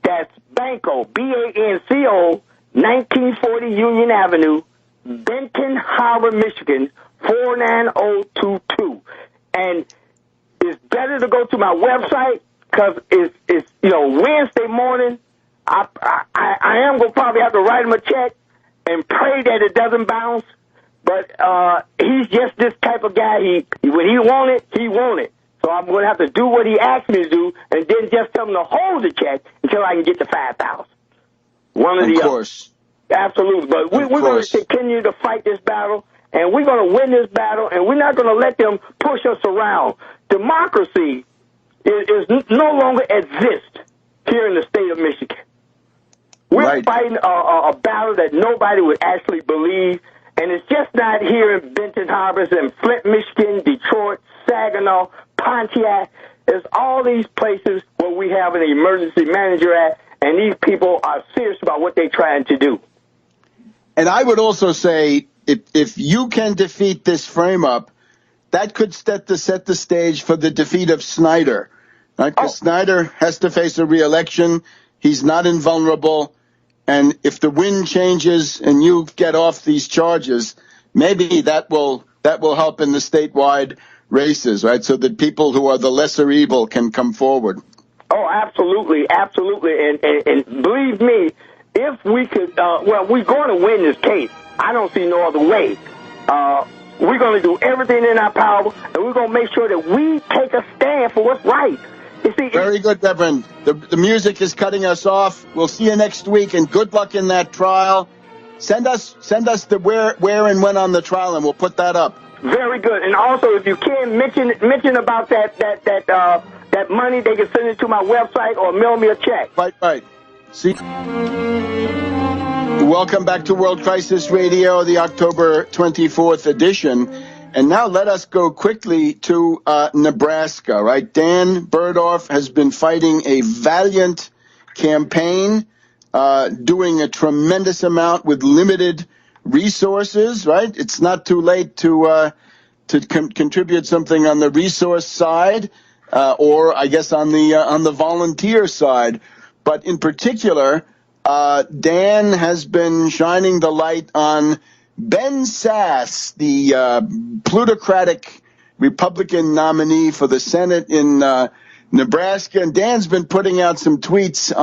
That's Banco, B-A-N-C-O, 1940 Union Avenue, Benton Harbor, Michigan, 49022. And it's better to go to my website because it's Wednesday morning. I am going to probably have to write him a check and pray that it doesn't bounce. But he's just this type of guy. When he want it, he want it. So I'm going to have to do what he asked me to do and then just tell him to hold the check until I can get the $5,000. One of the other. Of course. Absolutely. But we're going to continue to fight this battle, and we're going to win this battle, and we're not going to let them push us around. Democracy is no longer exist here in the state of Michigan. We're fighting a battle that nobody would actually believe, and it's just not here in Benton Harbor, it's in Flint, Michigan, Detroit, Saginaw, Pontiac. There's all these places where we have an emergency manager at, and these people are serious about what they're trying to do. And I would also say, if you can defeat this frame-up, that could set the stage for the defeat of Snyder. Right? Because Snyder has to face a re-election. He's not invulnerable. And if the wind changes and you get off these charges, maybe that will help in the statewide races, right? So that people who are the lesser evil can come forward. Oh, absolutely, absolutely. And believe me, if we could, we're going to win this case. I don't see no other way. We're going to do everything in our power, and we're going to make sure that we take a stand for what's right. You see, very good, Reverend. The music is cutting us off. We'll see you next week, and good luck in that trial. Send us the where and when on the trial, and we'll put that up. Very good. And also, if you can mention about that money, they can send it to my website or mail me a check. Right. See. Welcome back to World Crisis Radio, the October 24th edition. And now let us go quickly to Nebraska, right? Dan Burdorf has been fighting a valiant campaign, doing a tremendous amount with limited resources, right? It's not too late to contribute something on the resource side, or I guess on the volunteer side. But in particular, Dan has been shining the light on Ben Sasse, the plutocratic Republican nominee for the Senate in Nebraska. And Dan's been putting out some tweets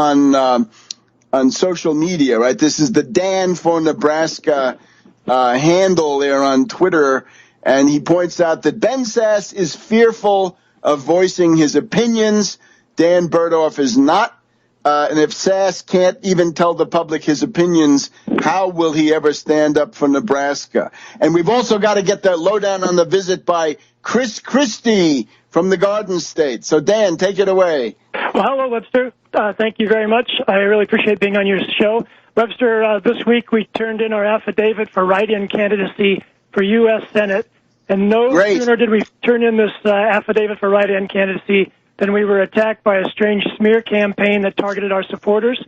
on social media, right? This is the Dan for Nebraska handle there on Twitter. And he points out that Ben Sasse is fearful of voicing his opinions. Dan Burdorf is not. And if Sasse can't even tell the public his opinions, how will he ever stand up for Nebraska? And we've also got to get the lowdown on the visit by Chris Christie from the Garden State. So, Dan, take it away. Well, hello, Webster. Thank you very much. I really appreciate being on your show. Webster, this week we turned in our affidavit for write-in candidacy for U.S. Senate. And no sooner did we turn in this affidavit for write-in candidacy than we were attacked by a strange smear campaign that targeted our supporters.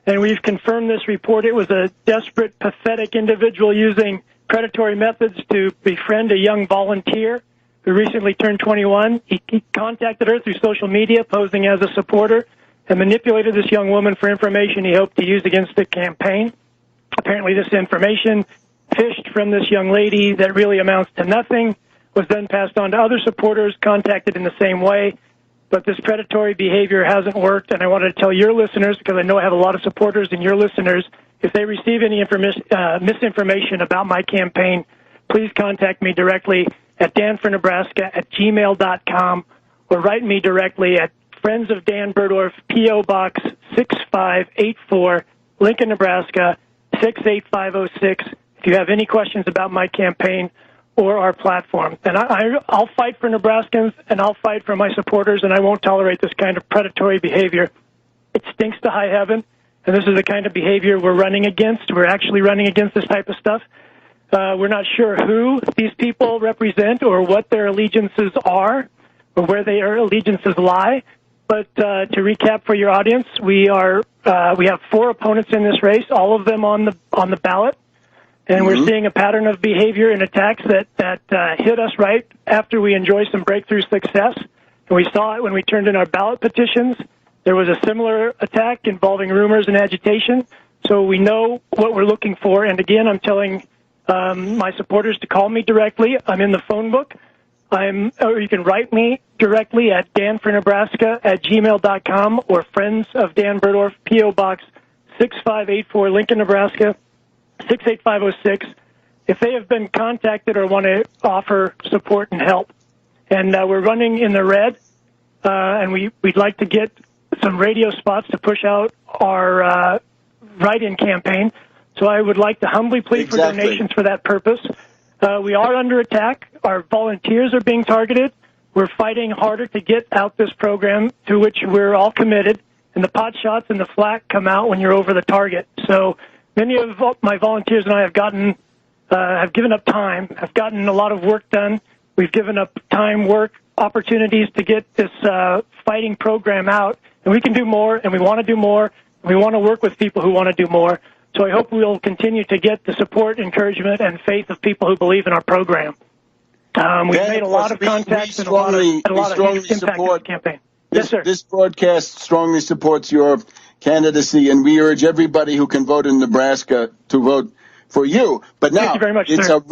And we've confirmed this report. It was a desperate, pathetic individual using predatory methods to befriend a young volunteer who recently turned 21. He contacted her through social media, posing as a supporter, and manipulated this young woman for information he hoped to use against the campaign. Apparently this information, fished from this young lady that really amounts to nothing, was then passed on to other supporters contacted in the same way. But this predatory behavior hasn't worked, and I wanted to tell your listeners, because I know I have a lot of supporters and your listeners, if they receive any misinformation about my campaign, please contact me directly at danfornebraska@gmail.com or write me directly at Friends of Dan Burdorf, P.O. Box 6584, Lincoln, Nebraska 68506, if you have any questions about my campaign or our platform. And I'll fight for Nebraskans, and I'll fight for my supporters, and I won't tolerate this kind of predatory behavior. It stinks to high heaven, and this is the kind of behavior we're running against. We're actually running against this type of stuff. We're not sure who these people represent or what their allegiances are or where their allegiances lie. But to recap for your audience, we have 4 opponents in this race, all of them on the ballot. And we're seeing a pattern of behavior and attacks that hit us right after we enjoy some breakthrough success. And And we saw it when we turned in our ballot petitions. There was a similar attack involving rumors and agitation. So we know what we're looking for. And again, I'm telling my supporters to call me directly. I'm in the phone book. Or you can write me directly at danfornebraska@gmail.com or Friends of Dan Burdorf, P.O. Box 6584, Lincoln, Nebraska, 68506, if they have been contacted or want to offer support and help. And we're running in the red, and we'd like to get some radio spots to push out our write-in campaign. So I would like to humbly plead for donations for that purpose. We are under attack. Our volunteers are being targeted. We're fighting harder to get out this program, to which we're all committed. And the pot shots and the flak come out when you're over the target. So many of my volunteers and I have given up time, have gotten a lot of work done. We've given up time, work, opportunities to get this fighting program out. And we can do more, and we want to do more. And we want to work with people who want to do more. So I hope we'll continue to get the support, encouragement, and faith of people who believe in our program. We've made a lot of contacts and a lot of impact in the campaign. Yes, sir. This broadcast strongly supports your candidacy, and we urge everybody who can vote in Nebraska to vote for you. But now, thank you very much, it's sir.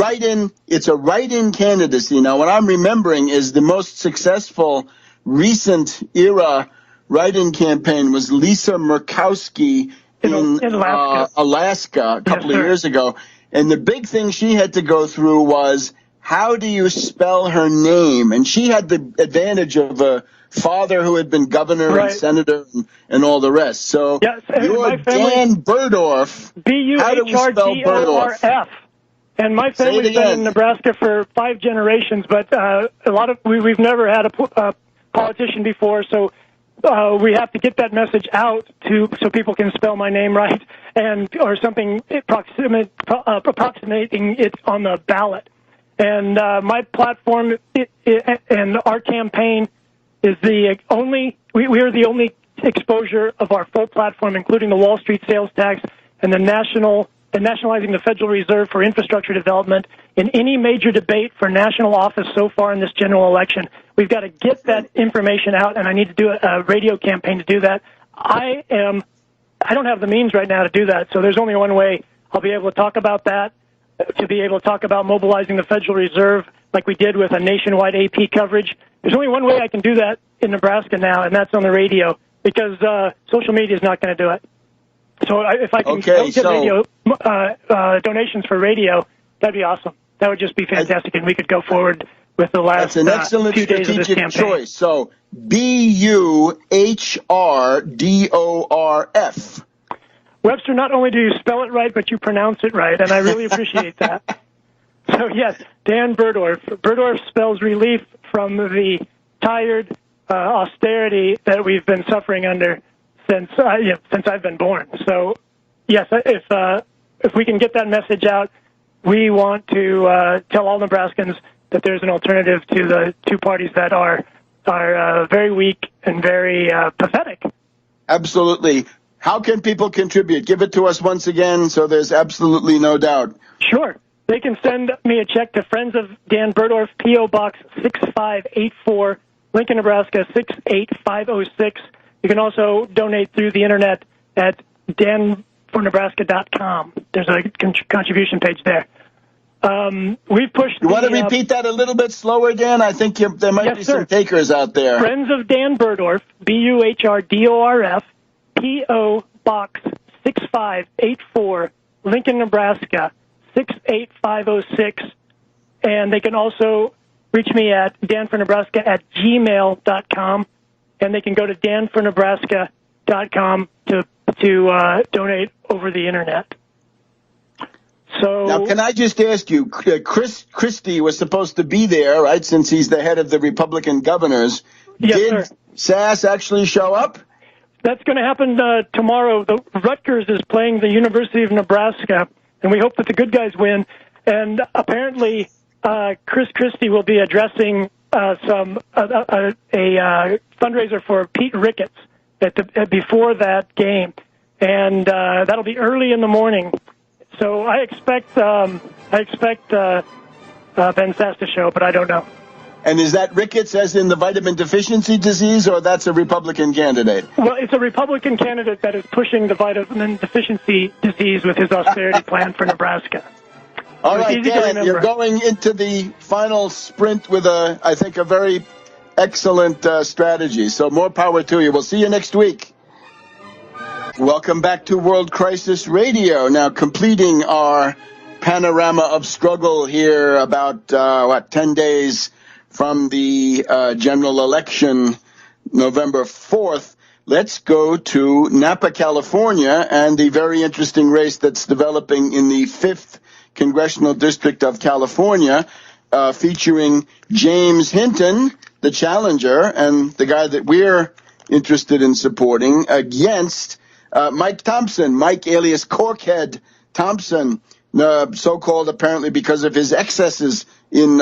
It's a write-in candidacy. Now, what I'm remembering is the most successful recent era write-in campaign was Lisa Murkowski in Alaska a couple of years ago. And the big thing she had to go through was, how do you spell her name? And she had the advantage of a father who had been governor and senator and all the rest. So you're Dan Burdorf. How do we spell Burdorf? And my family's been in Nebraska for 5 generations, but we've never had a politician before, so we have to get that message out so people can spell my name right, or something approximating it on the ballot. And my platform and our campaign is we are the only exposure of our full platform, including the Wall Street sales tax and nationalizing the Federal Reserve for infrastructure development in any major debate for national office so far in this general election. We've got to get that information out, and I need to do a radio campaign to do that. I don't have the means right now to do that, so there's only one way I'll be able to talk about that, to be able to talk about mobilizing the Federal Reserve like we did with a nationwide AP coverage. There's only one way I can do that in Nebraska now, and that's on the radio, because social media is not going to do it. So if I can get radio donations for radio, that'd be awesome. That would just be fantastic, and we could go forward with the last few days of this campaign. That's an excellent strategic choice. So BUHRDORF. Webster, not only do you spell it right, but you pronounce it right, and I really appreciate that. So, yes, Dan Burdorf. Burdorf spells relief from the tired austerity that we've been suffering under since I've been born. So, yes, if we can get that message out, we want to tell all Nebraskans that there's an alternative to the two parties that are very weak and very pathetic. Absolutely. How can people contribute? Give it to us once again, so there's absolutely no doubt. Sure. They can send me a check to Friends of Dan Burdorf, P.O. Box 6584, Lincoln, Nebraska 68506. You can also donate through the internet at danfornebraska.com. There's a contribution page there. We've pushed. You want to repeat that a little bit slower, Dan? I think there might be some takers out there. Friends of Dan Burdorf, BUHRDORF, P.O. Box 6584, Lincoln, Nebraska 68506. And they can also reach me at danfornebraska@gmail.com. And they can go to danfornebraska.com to donate over the internet. So now, can I just ask you, Chris Christie was supposed to be there, right, since he's the head of the Republican governors. Yes, Did sir. Sass actually show up? That's going to happen tomorrow. The Rutgers is playing the University of Nebraska, and we hope that the good guys win. And apparently, Chris Christie will be addressing a fundraiser for Pete Ricketts before that game, and that'll be early in the morning. So I expect Ben Sass to show, but I don't know. And is that rickets as in the vitamin deficiency disease, or that's a Republican candidate? Well, it's a Republican candidate that is pushing the vitamin deficiency disease with his austerity plan for Nebraska. All right, Dan, you're going into the final sprint with, I think, a very excellent strategy. So more power to you. We'll see you next week. Welcome back to World Crisis Radio. Now, completing our panorama of struggle here about, 10 days from the general election, November 4th. Let's go to Napa, California, and the very interesting race that's developing in the 5th Congressional District of California, featuring James Hinton, the challenger, and the guy that we're interested in supporting, against Mike Thompson, Mike alias Corkhead Thompson, so-called apparently because of his excesses in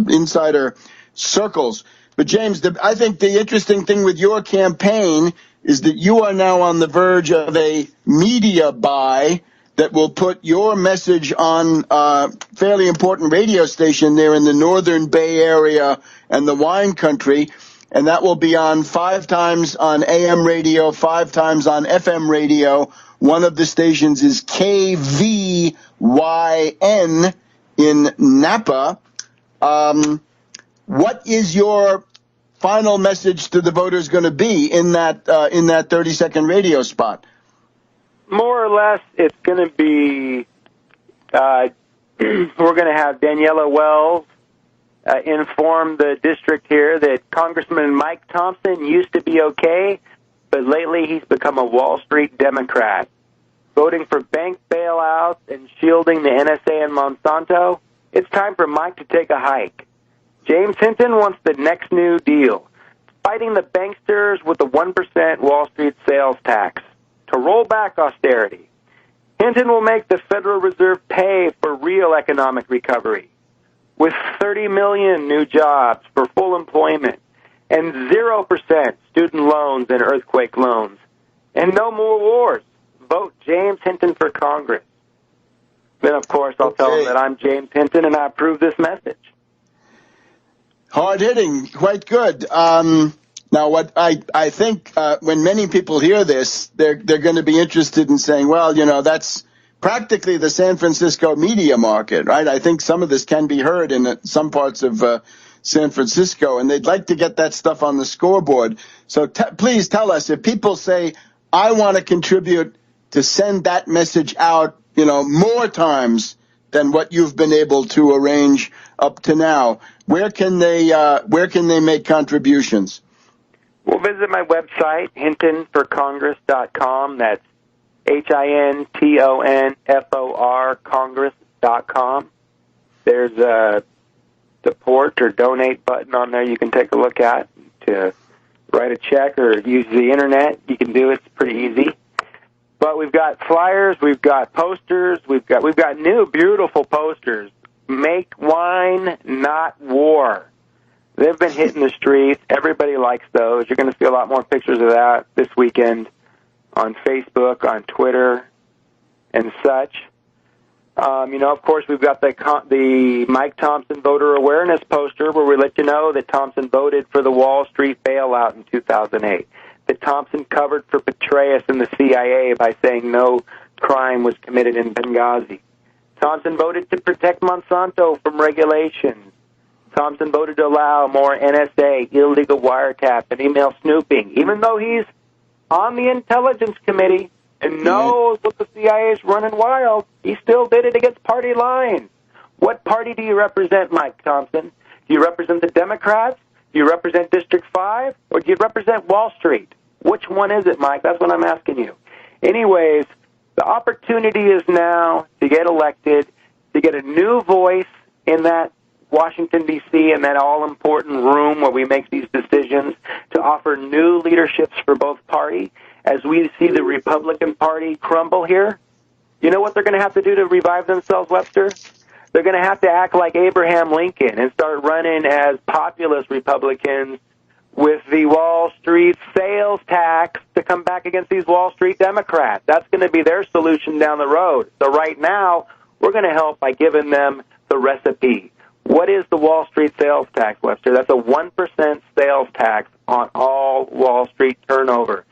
insider circles. But James, I think the interesting thing with your campaign is that you are now on the verge of a media buy that will put your message on a fairly important radio station there in the Northern Bay Area and the wine country, and that will be on 5 times on AM radio, 5 times on FM radio. One of the stations is KVYN in Napa. What is your final message to the voters going to be in that 30-second radio spot? More or less, it's going to be, we're going to have Daniela Wells inform the district here that Congressman Mike Thompson used to be okay, but lately he's become a Wall Street Democrat, voting for bank bailouts and shielding the NSA and Monsanto. It's time for Mike to take a hike. James Hinton wants the next New Deal, fighting the banksters with the 1% Wall Street sales tax, to roll back austerity. Hinton will make the Federal Reserve pay for real economic recovery, with 30 million new jobs for full employment and 0% student loans and earthquake loans, and no more wars. Vote James Hinton for Congress. Then, of course, I'll tell him that I'm James Hinton and I approve this message. Hard-hitting, quite good. Now, what I think when many people hear this, they're going to be interested in saying, well, that's practically the San Francisco media market, right? I think some of this can be heard in some parts of San Francisco, and they'd like to get that stuff on the scoreboard. So please tell us, if people say, I want to contribute to send that message out, more times than what you've been able to arrange up to now, where can they make contributions? Well, visit my website, hintonforcongress.com. That's HINTONFOR Congress.com. There's a support or donate button on there you can take a look at to write a check or use the internet. You can do it. It's pretty easy. But we've got flyers, we've got posters, we've got new beautiful posters. Make wine, not war. They've been hitting the streets. Everybody likes those. You're going to see a lot more pictures of that this weekend on Facebook, on Twitter, and such. Of course, we've got the Mike Thompson voter awareness poster where we let you know that Thompson voted for the Wall Street bailout in 2008. That Thompson covered for Petraeus and the CIA by saying no crime was committed in Benghazi. Thompson voted to protect Monsanto from regulations. Thompson voted to allow more NSA, illegal wiretap, and email snooping, even though he's on the Intelligence Committee and knows what the CIA is running wild. He still did it against party lines. What party do you represent, Mike Thompson? Do you represent the Democrats? Do you represent District 5? Or do you represent Wall Street? Which one is it, Mike? That's what I'm asking you. Anyways, the opportunity is now to get elected, to get a new voice in that Washington, D.C., in that all-important room where we make these decisions, to offer new leaderships for both parties. As we see the Republican Party crumble here, you know what they're going to have to do to revive themselves, Webster? They're going to have to act like Abraham Lincoln and start running as populist Republicans with the Wall Street sales tax to come back against these Wall Street Democrats. That's going to be their solution down the road. So right now, we're going to help by giving them the recipe. What is the Wall Street sales tax, Webster? That's a 1% sales tax on all Wall Street turnover,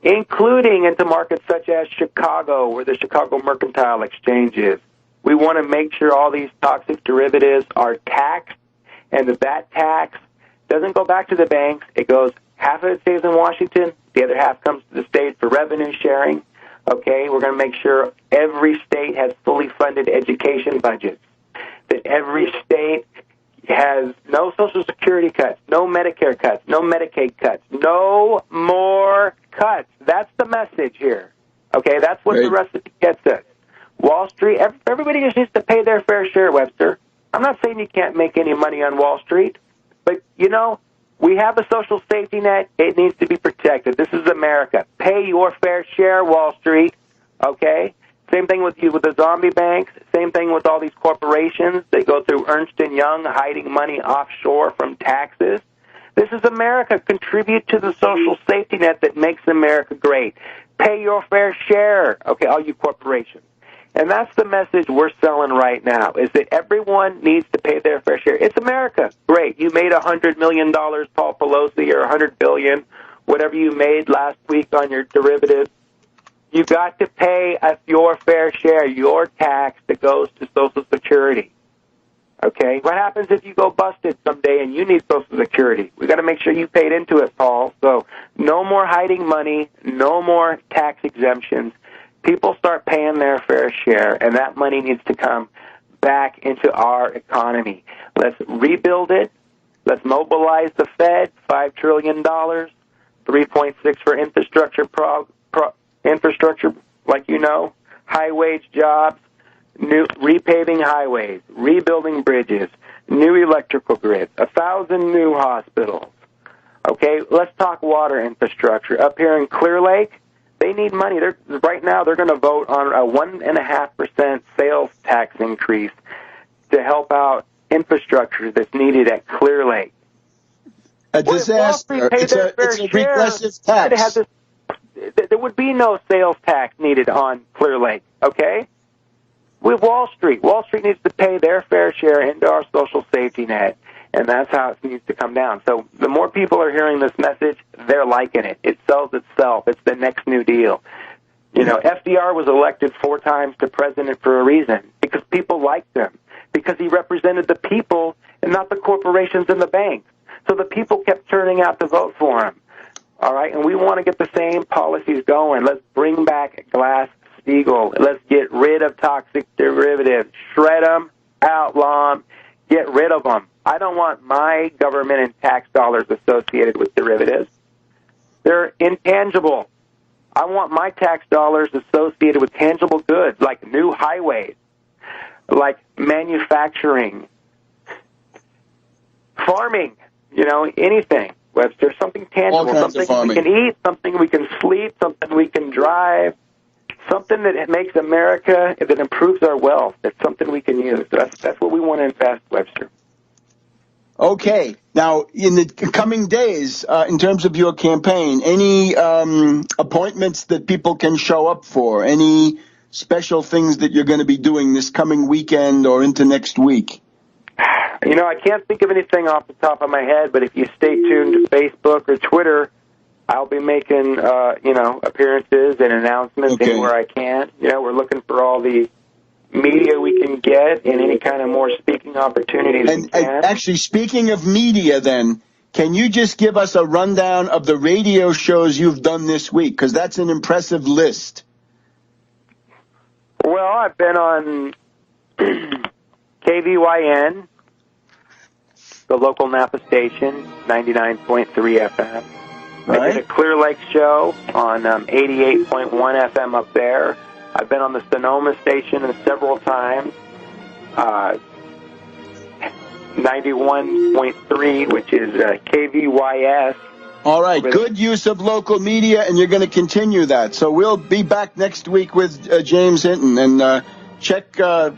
including into markets such as Chicago, where the Chicago Mercantile Exchange is. We want to make sure all these toxic derivatives are taxed, and that tax doesn't go back to the banks. It goes, half of it stays in Washington, the other half comes to the state for revenue sharing. Okay, we're going to make sure every state has fully funded education budgets, that every state has no Social Security cuts, no Medicare cuts, no Medicaid cuts, no more cuts. That's the message here. Okay, that's what the recipe gets us. Wall Street, everybody just needs to pay their fair share, Webster. I'm not saying you can't make any money on Wall Street, but, you know, we have a social safety net. It needs to be protected. This is America. Pay your fair share, Wall Street, okay? Same thing with you with the zombie banks. Same thing with all these corporations. They go through Ernst & Young, hiding money offshore from taxes. This is America. Contribute to the social safety net that makes America great. Pay your fair share, okay, all you corporations. And that's the message we're selling right now, is that everyone needs to pay their fair share. It's America. Great. You made $100 million, Paul Pelosi, or $100 billion, whatever you made last week on your derivatives. You got to pay your fair share, your tax that goes to Social Security. Okay? What happens if you go busted someday and you need Social Security? We got to make sure you paid into it, Paul. So no more hiding money, no more tax exemptions. People start paying their fair share, and that money needs to come back into our economy. Let's rebuild it. Let's mobilize the Fed, $5 trillion, 3.6 for infrastructure, infrastructure, like you know, high-wage jobs, new repaving highways, rebuilding bridges, new electrical grids, 1,000 new hospitals. Okay, let's talk water infrastructure. Up here in Clear Lake, they need money. Right now, they're going to vote on a 1.5% sales tax increase to help out infrastructure that's needed at Clear Lake. A disaster. It's a regressive tax. There would be no sales tax needed on Clear Lake, okay? With Wall Street. Wall Street needs to pay their fair share into our social safety net, and that's how it needs to come down. So the more people are hearing this message, they're liking it. It sells itself. It's the next New Deal. You know, FDR was elected 4 times to president for a reason, because people liked him, because he represented the people and not the corporations and the banks. So the people kept turning out to vote for him. All right, and we want to get the same policies going. Let's bring back Glass-Steagall. Let's get rid of toxic derivatives. Shred them, outlaw them, get rid of them. I don't want my government and tax dollars associated with derivatives. They're intangible. I want my tax dollars associated with tangible goods, like new highways, like manufacturing, farming, you know, anything. Webster, something tangible, something we can eat, something we can sleep, something we can drive, something that makes America, that improves our wealth. That's something we can use. That's what we want to invest, Webster. Okay. Now, in the coming days, in terms of your campaign, any appointments that people can show up for? Any special things that you're going to be doing this coming weekend or into next week? You know, I can't think of anything off the top of my head, but if you stay tuned to Facebook or Twitter, I'll be making, appearances and announcements anywhere I can. You know, we're looking for all the media we can get and any kind of more speaking opportunities we can. Actually, speaking of media then, can you just give us a rundown of the radio shows you've done this week? Because that's an impressive list. Well, I've been on KVYN, the local Napa station, 99.3 FM. Right. I did a Clear Lake show on 88.1 FM up there. I've been on the Sonoma station several times, 91.3, which is KVYS. All right, good use of local media, and you're going to continue that. So we'll be back next week with James Hinton, and check the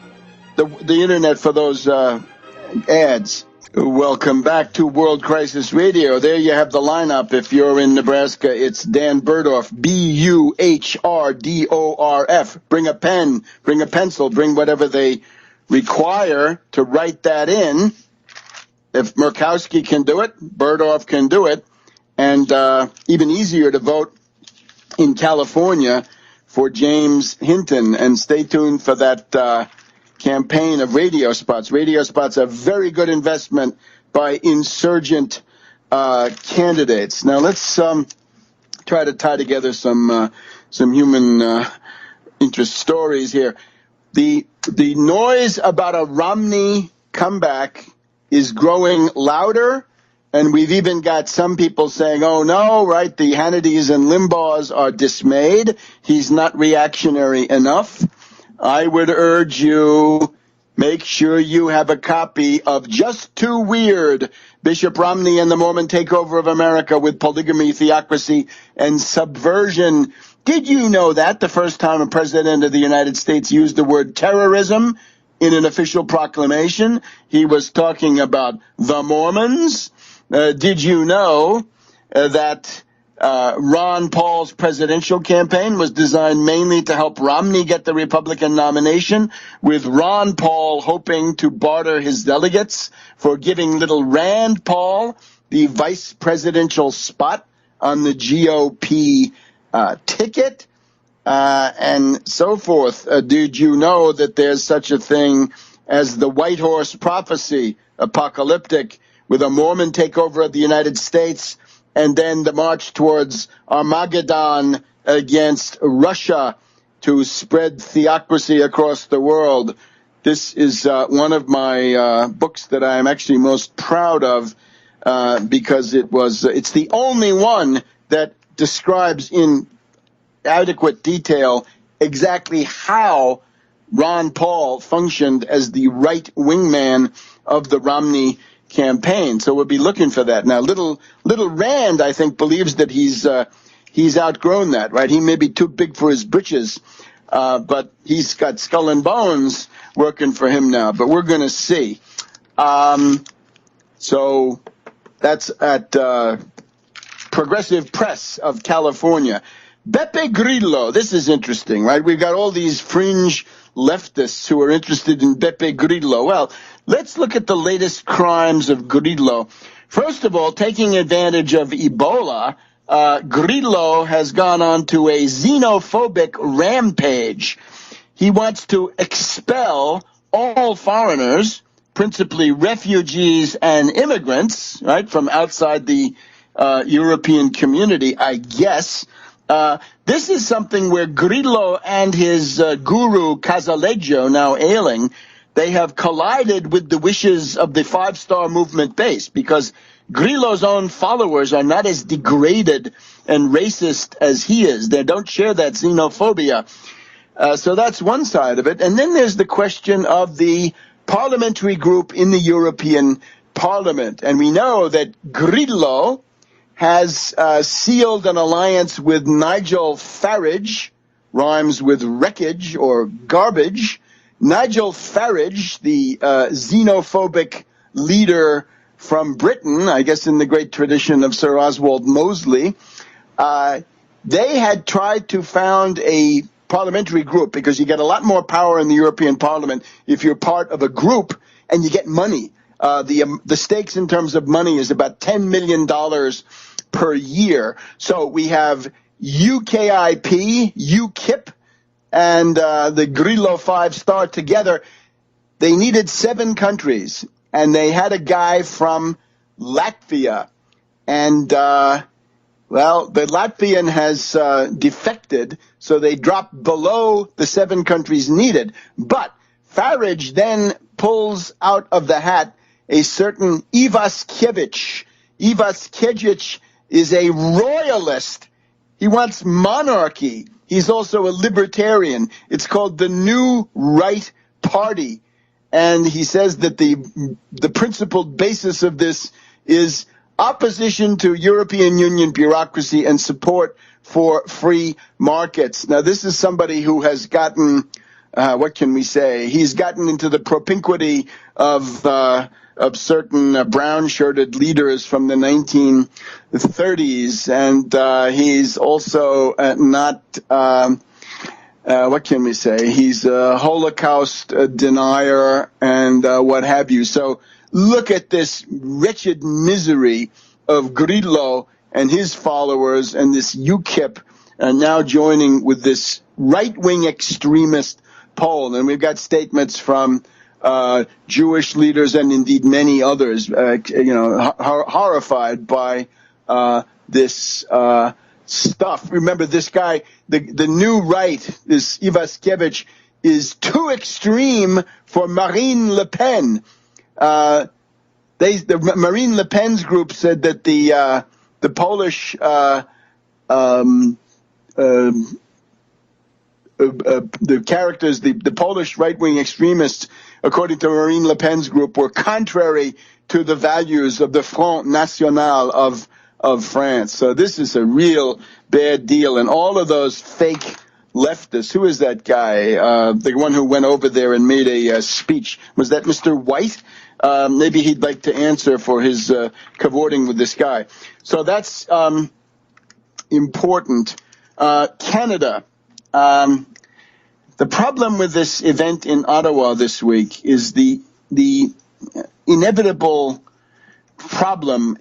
Internet for those ads. Welcome back to World Crisis Radio. There you have the lineup. If you're in Nebraska, it's Dan Burdorf, Buhdorf. Bring a pen, bring a pencil, bring whatever they require to write that in. If Murkowski can do it, Burdoff can do it, and even easier to vote in California for James Hinton. And stay tuned for that campaign of radio spots. Radio spots are a very good investment by insurgent candidates. Now let's try to tie together some human interest stories here. The noise about a Romney comeback is growing louder, and we've even got some people saying, oh no, right, the Hannitys and Limbaughs are dismayed. He's not reactionary enough. I would urge you, make sure you have a copy of Just Too Weird, Bishop Romney and the Mormon Takeover of America with Polygamy, Theocracy, and Subversion. Did you know that the first time a president of the United States used the word terrorism in an official proclamation, he was talking about the Mormons? Did you know that Ron Paul's presidential campaign was designed mainly to help Romney get the Republican nomination, with Ron Paul hoping to barter his delegates for giving little Rand Paul the vice presidential spot on the GOP ticket? And so forth. Did you know that there's such a thing as the White Horse Prophecy, apocalyptic, with a Mormon takeover of the United States and then the march towards Armageddon against Russia to spread theocracy across the world? This is one of my books that I'm actually most proud of because it's the only one that describes in adequate detail exactly how Ron Paul functioned as the right wingman of the Romney campaign. So we'll be looking for that. Now, little Rand, I think, believes that he's outgrown that, right? He may be too big for his britches, but he's got skull and bones working for him now. But we're going to see. So that's at Progressive Press of California. Beppe Grillo, this is interesting, right? We've got all these fringe leftists who are interested in Beppe Grillo. Well, let's look at the latest crimes of Grillo. First of all, taking advantage of Ebola, Grillo has gone on to a xenophobic rampage. He wants to expel all foreigners, principally refugees and immigrants, right, from outside the European community, I guess. This is something where Grillo and his guru Casaleggio, now ailing, they have collided with the wishes of the five-star movement base, because Grillo's own followers are not as degraded and racist as he is. They don't share that xenophobia. So that's one side of it. And then there's the question of the parliamentary group in the European Parliament. And we know that Grillo has sealed an alliance with Nigel Farage, rhymes with wreckage or garbage. Nigel Farage, the xenophobic leader from Britain, I guess in the great tradition of Sir Oswald Mosley, they had tried to found a parliamentary group, because you get a lot more power in the European Parliament if you're part of a group and you get money. The stakes in terms of money is about $10 million per year. So we have UKIP, UKIP, and the Grillo 5-star together. They needed 7 countries, and they had a guy from Latvia. And, well, the Latvian has defected, so they dropped below the 7 countries needed. But Farage then pulls out of the hat a certain Ivaskevich. Ivaskevich is a royalist. He wants monarchy. He's also a libertarian. It's called the New Right Party. And he says that the principled basis of this is opposition to European Union bureaucracy and support for free markets. Now, this is somebody who has gotten, what can we say? He's gotten into the propinquity of certain brown-shirted leaders from the 1930s, and he's also not what can we say? He's a Holocaust denier and what have you. So look at this wretched misery of Grillo and his followers and this UKIP now joining with this right-wing extremist pole. And we've got statements from Jewish leaders and indeed many others, horrified by this stuff. Remember, this guy, the new right, this Ivaskevich, is too extreme for Marine Le Pen. The Marine Le Pen's group said that the Polish the characters, the Polish right-wing extremists, according to Marine Le Pen's group, were contrary to the values of the Front National of France. So this is a real bad deal. And all of those fake leftists, who is that guy, the one who went over there and made a speech? Was that Mr. White? Maybe he'd like to answer for his cavorting with this guy. So that's important. Canada. The problem with this event in Ottawa this week is the inevitable problem.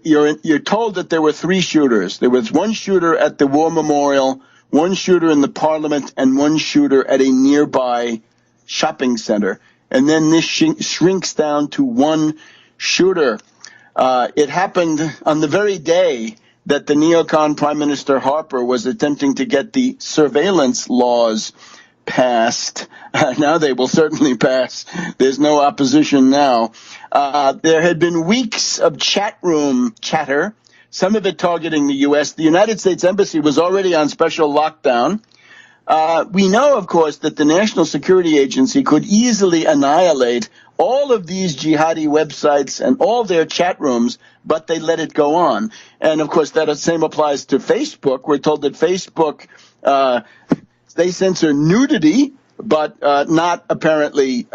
You're told that there were 3 shooters. There was 1 shooter at the War Memorial, 1 shooter in the Parliament, and 1 shooter at a nearby shopping center. And then this shrinks down to 1 shooter. It happened on the very day that the neocon Prime Minister Harper was attempting to get the surveillance laws passed. Now they will certainly pass. There's no opposition now. There had been weeks of chat room chatter, some of it targeting the U.S. The United States Embassy was already on special lockdown. We know, of course, that the National Security Agency could easily annihilate all of these jihadi websites and all their chat rooms, but they let it go on. And, of course, that same applies to Facebook. We're told that Facebook, they censor nudity, but not apparently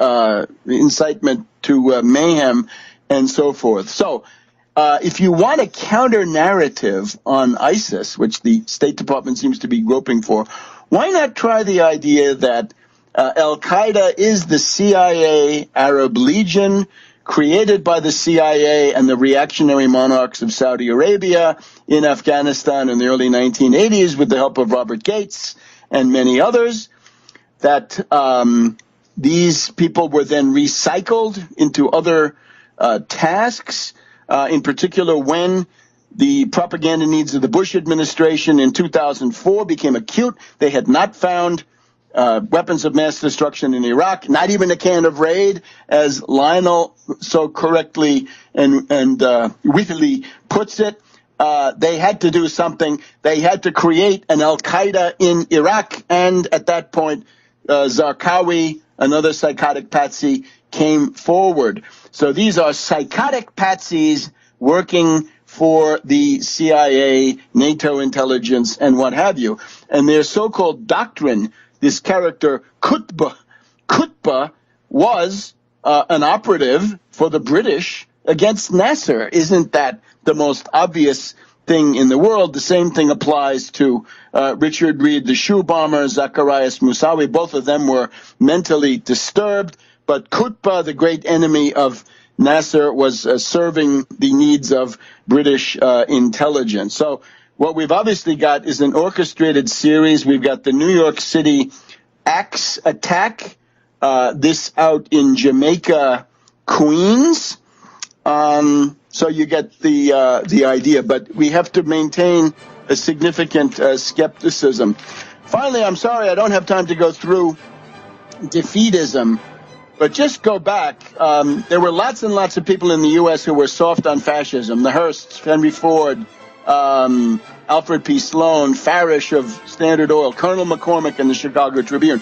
incitement to mayhem and so forth. So if you want a counter-narrative on ISIS, which the State Department seems to be groping for, why not try the idea that Al-Qaeda is the CIA Arab Legion, created by the CIA and the reactionary monarchs of Saudi Arabia in Afghanistan in the early 1980s with the help of Robert Gates and many others, that these people were then recycled into other tasks, in particular when the propaganda needs of the Bush administration in 2004 became acute. They had not found weapons of mass destruction in Iraq, not even a can of Raid, as Lionel so correctly and wittily puts it. They had to do something. They had to create an Al-Qaeda in Iraq, and at that point, Zarqawi, another psychotic patsy, came forward. So these are psychotic patsies working for the CIA, NATO intelligence, and what have you. And their so-called doctrine, this character Qutb was an operative for the British against Nasser. Isn't that the most obvious thing in the world? The same thing applies to Richard Reed, the shoe bomber, Zacharias Moussawi. Both of them were mentally disturbed, but Qutb, the great enemy of Nasser, was serving the needs of British intelligence. So what we've obviously got is an orchestrated series. We've got the New York City Axe attack, this out in Jamaica, Queens. So you get the idea, but we have to maintain a significant skepticism. Finally, I'm sorry I don't have time to go through defeatism, but just go back. There were lots and lots of people in the U.S. who were soft on fascism. The Hearsts, Henry Ford, Alfred P. Sloan, Farish of Standard Oil, Colonel McCormick in the Chicago Tribune.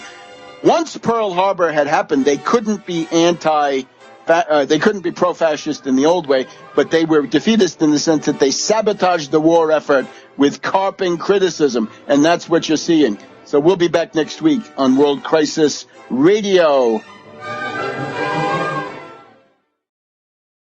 Once Pearl Harbor had happened, they couldn't be they couldn't be pro-fascist in the old way, but they were defeatist in the sense that they sabotaged the war effort with carping criticism, and that's what you're seeing. So we'll be back next week on World Crisis Radio.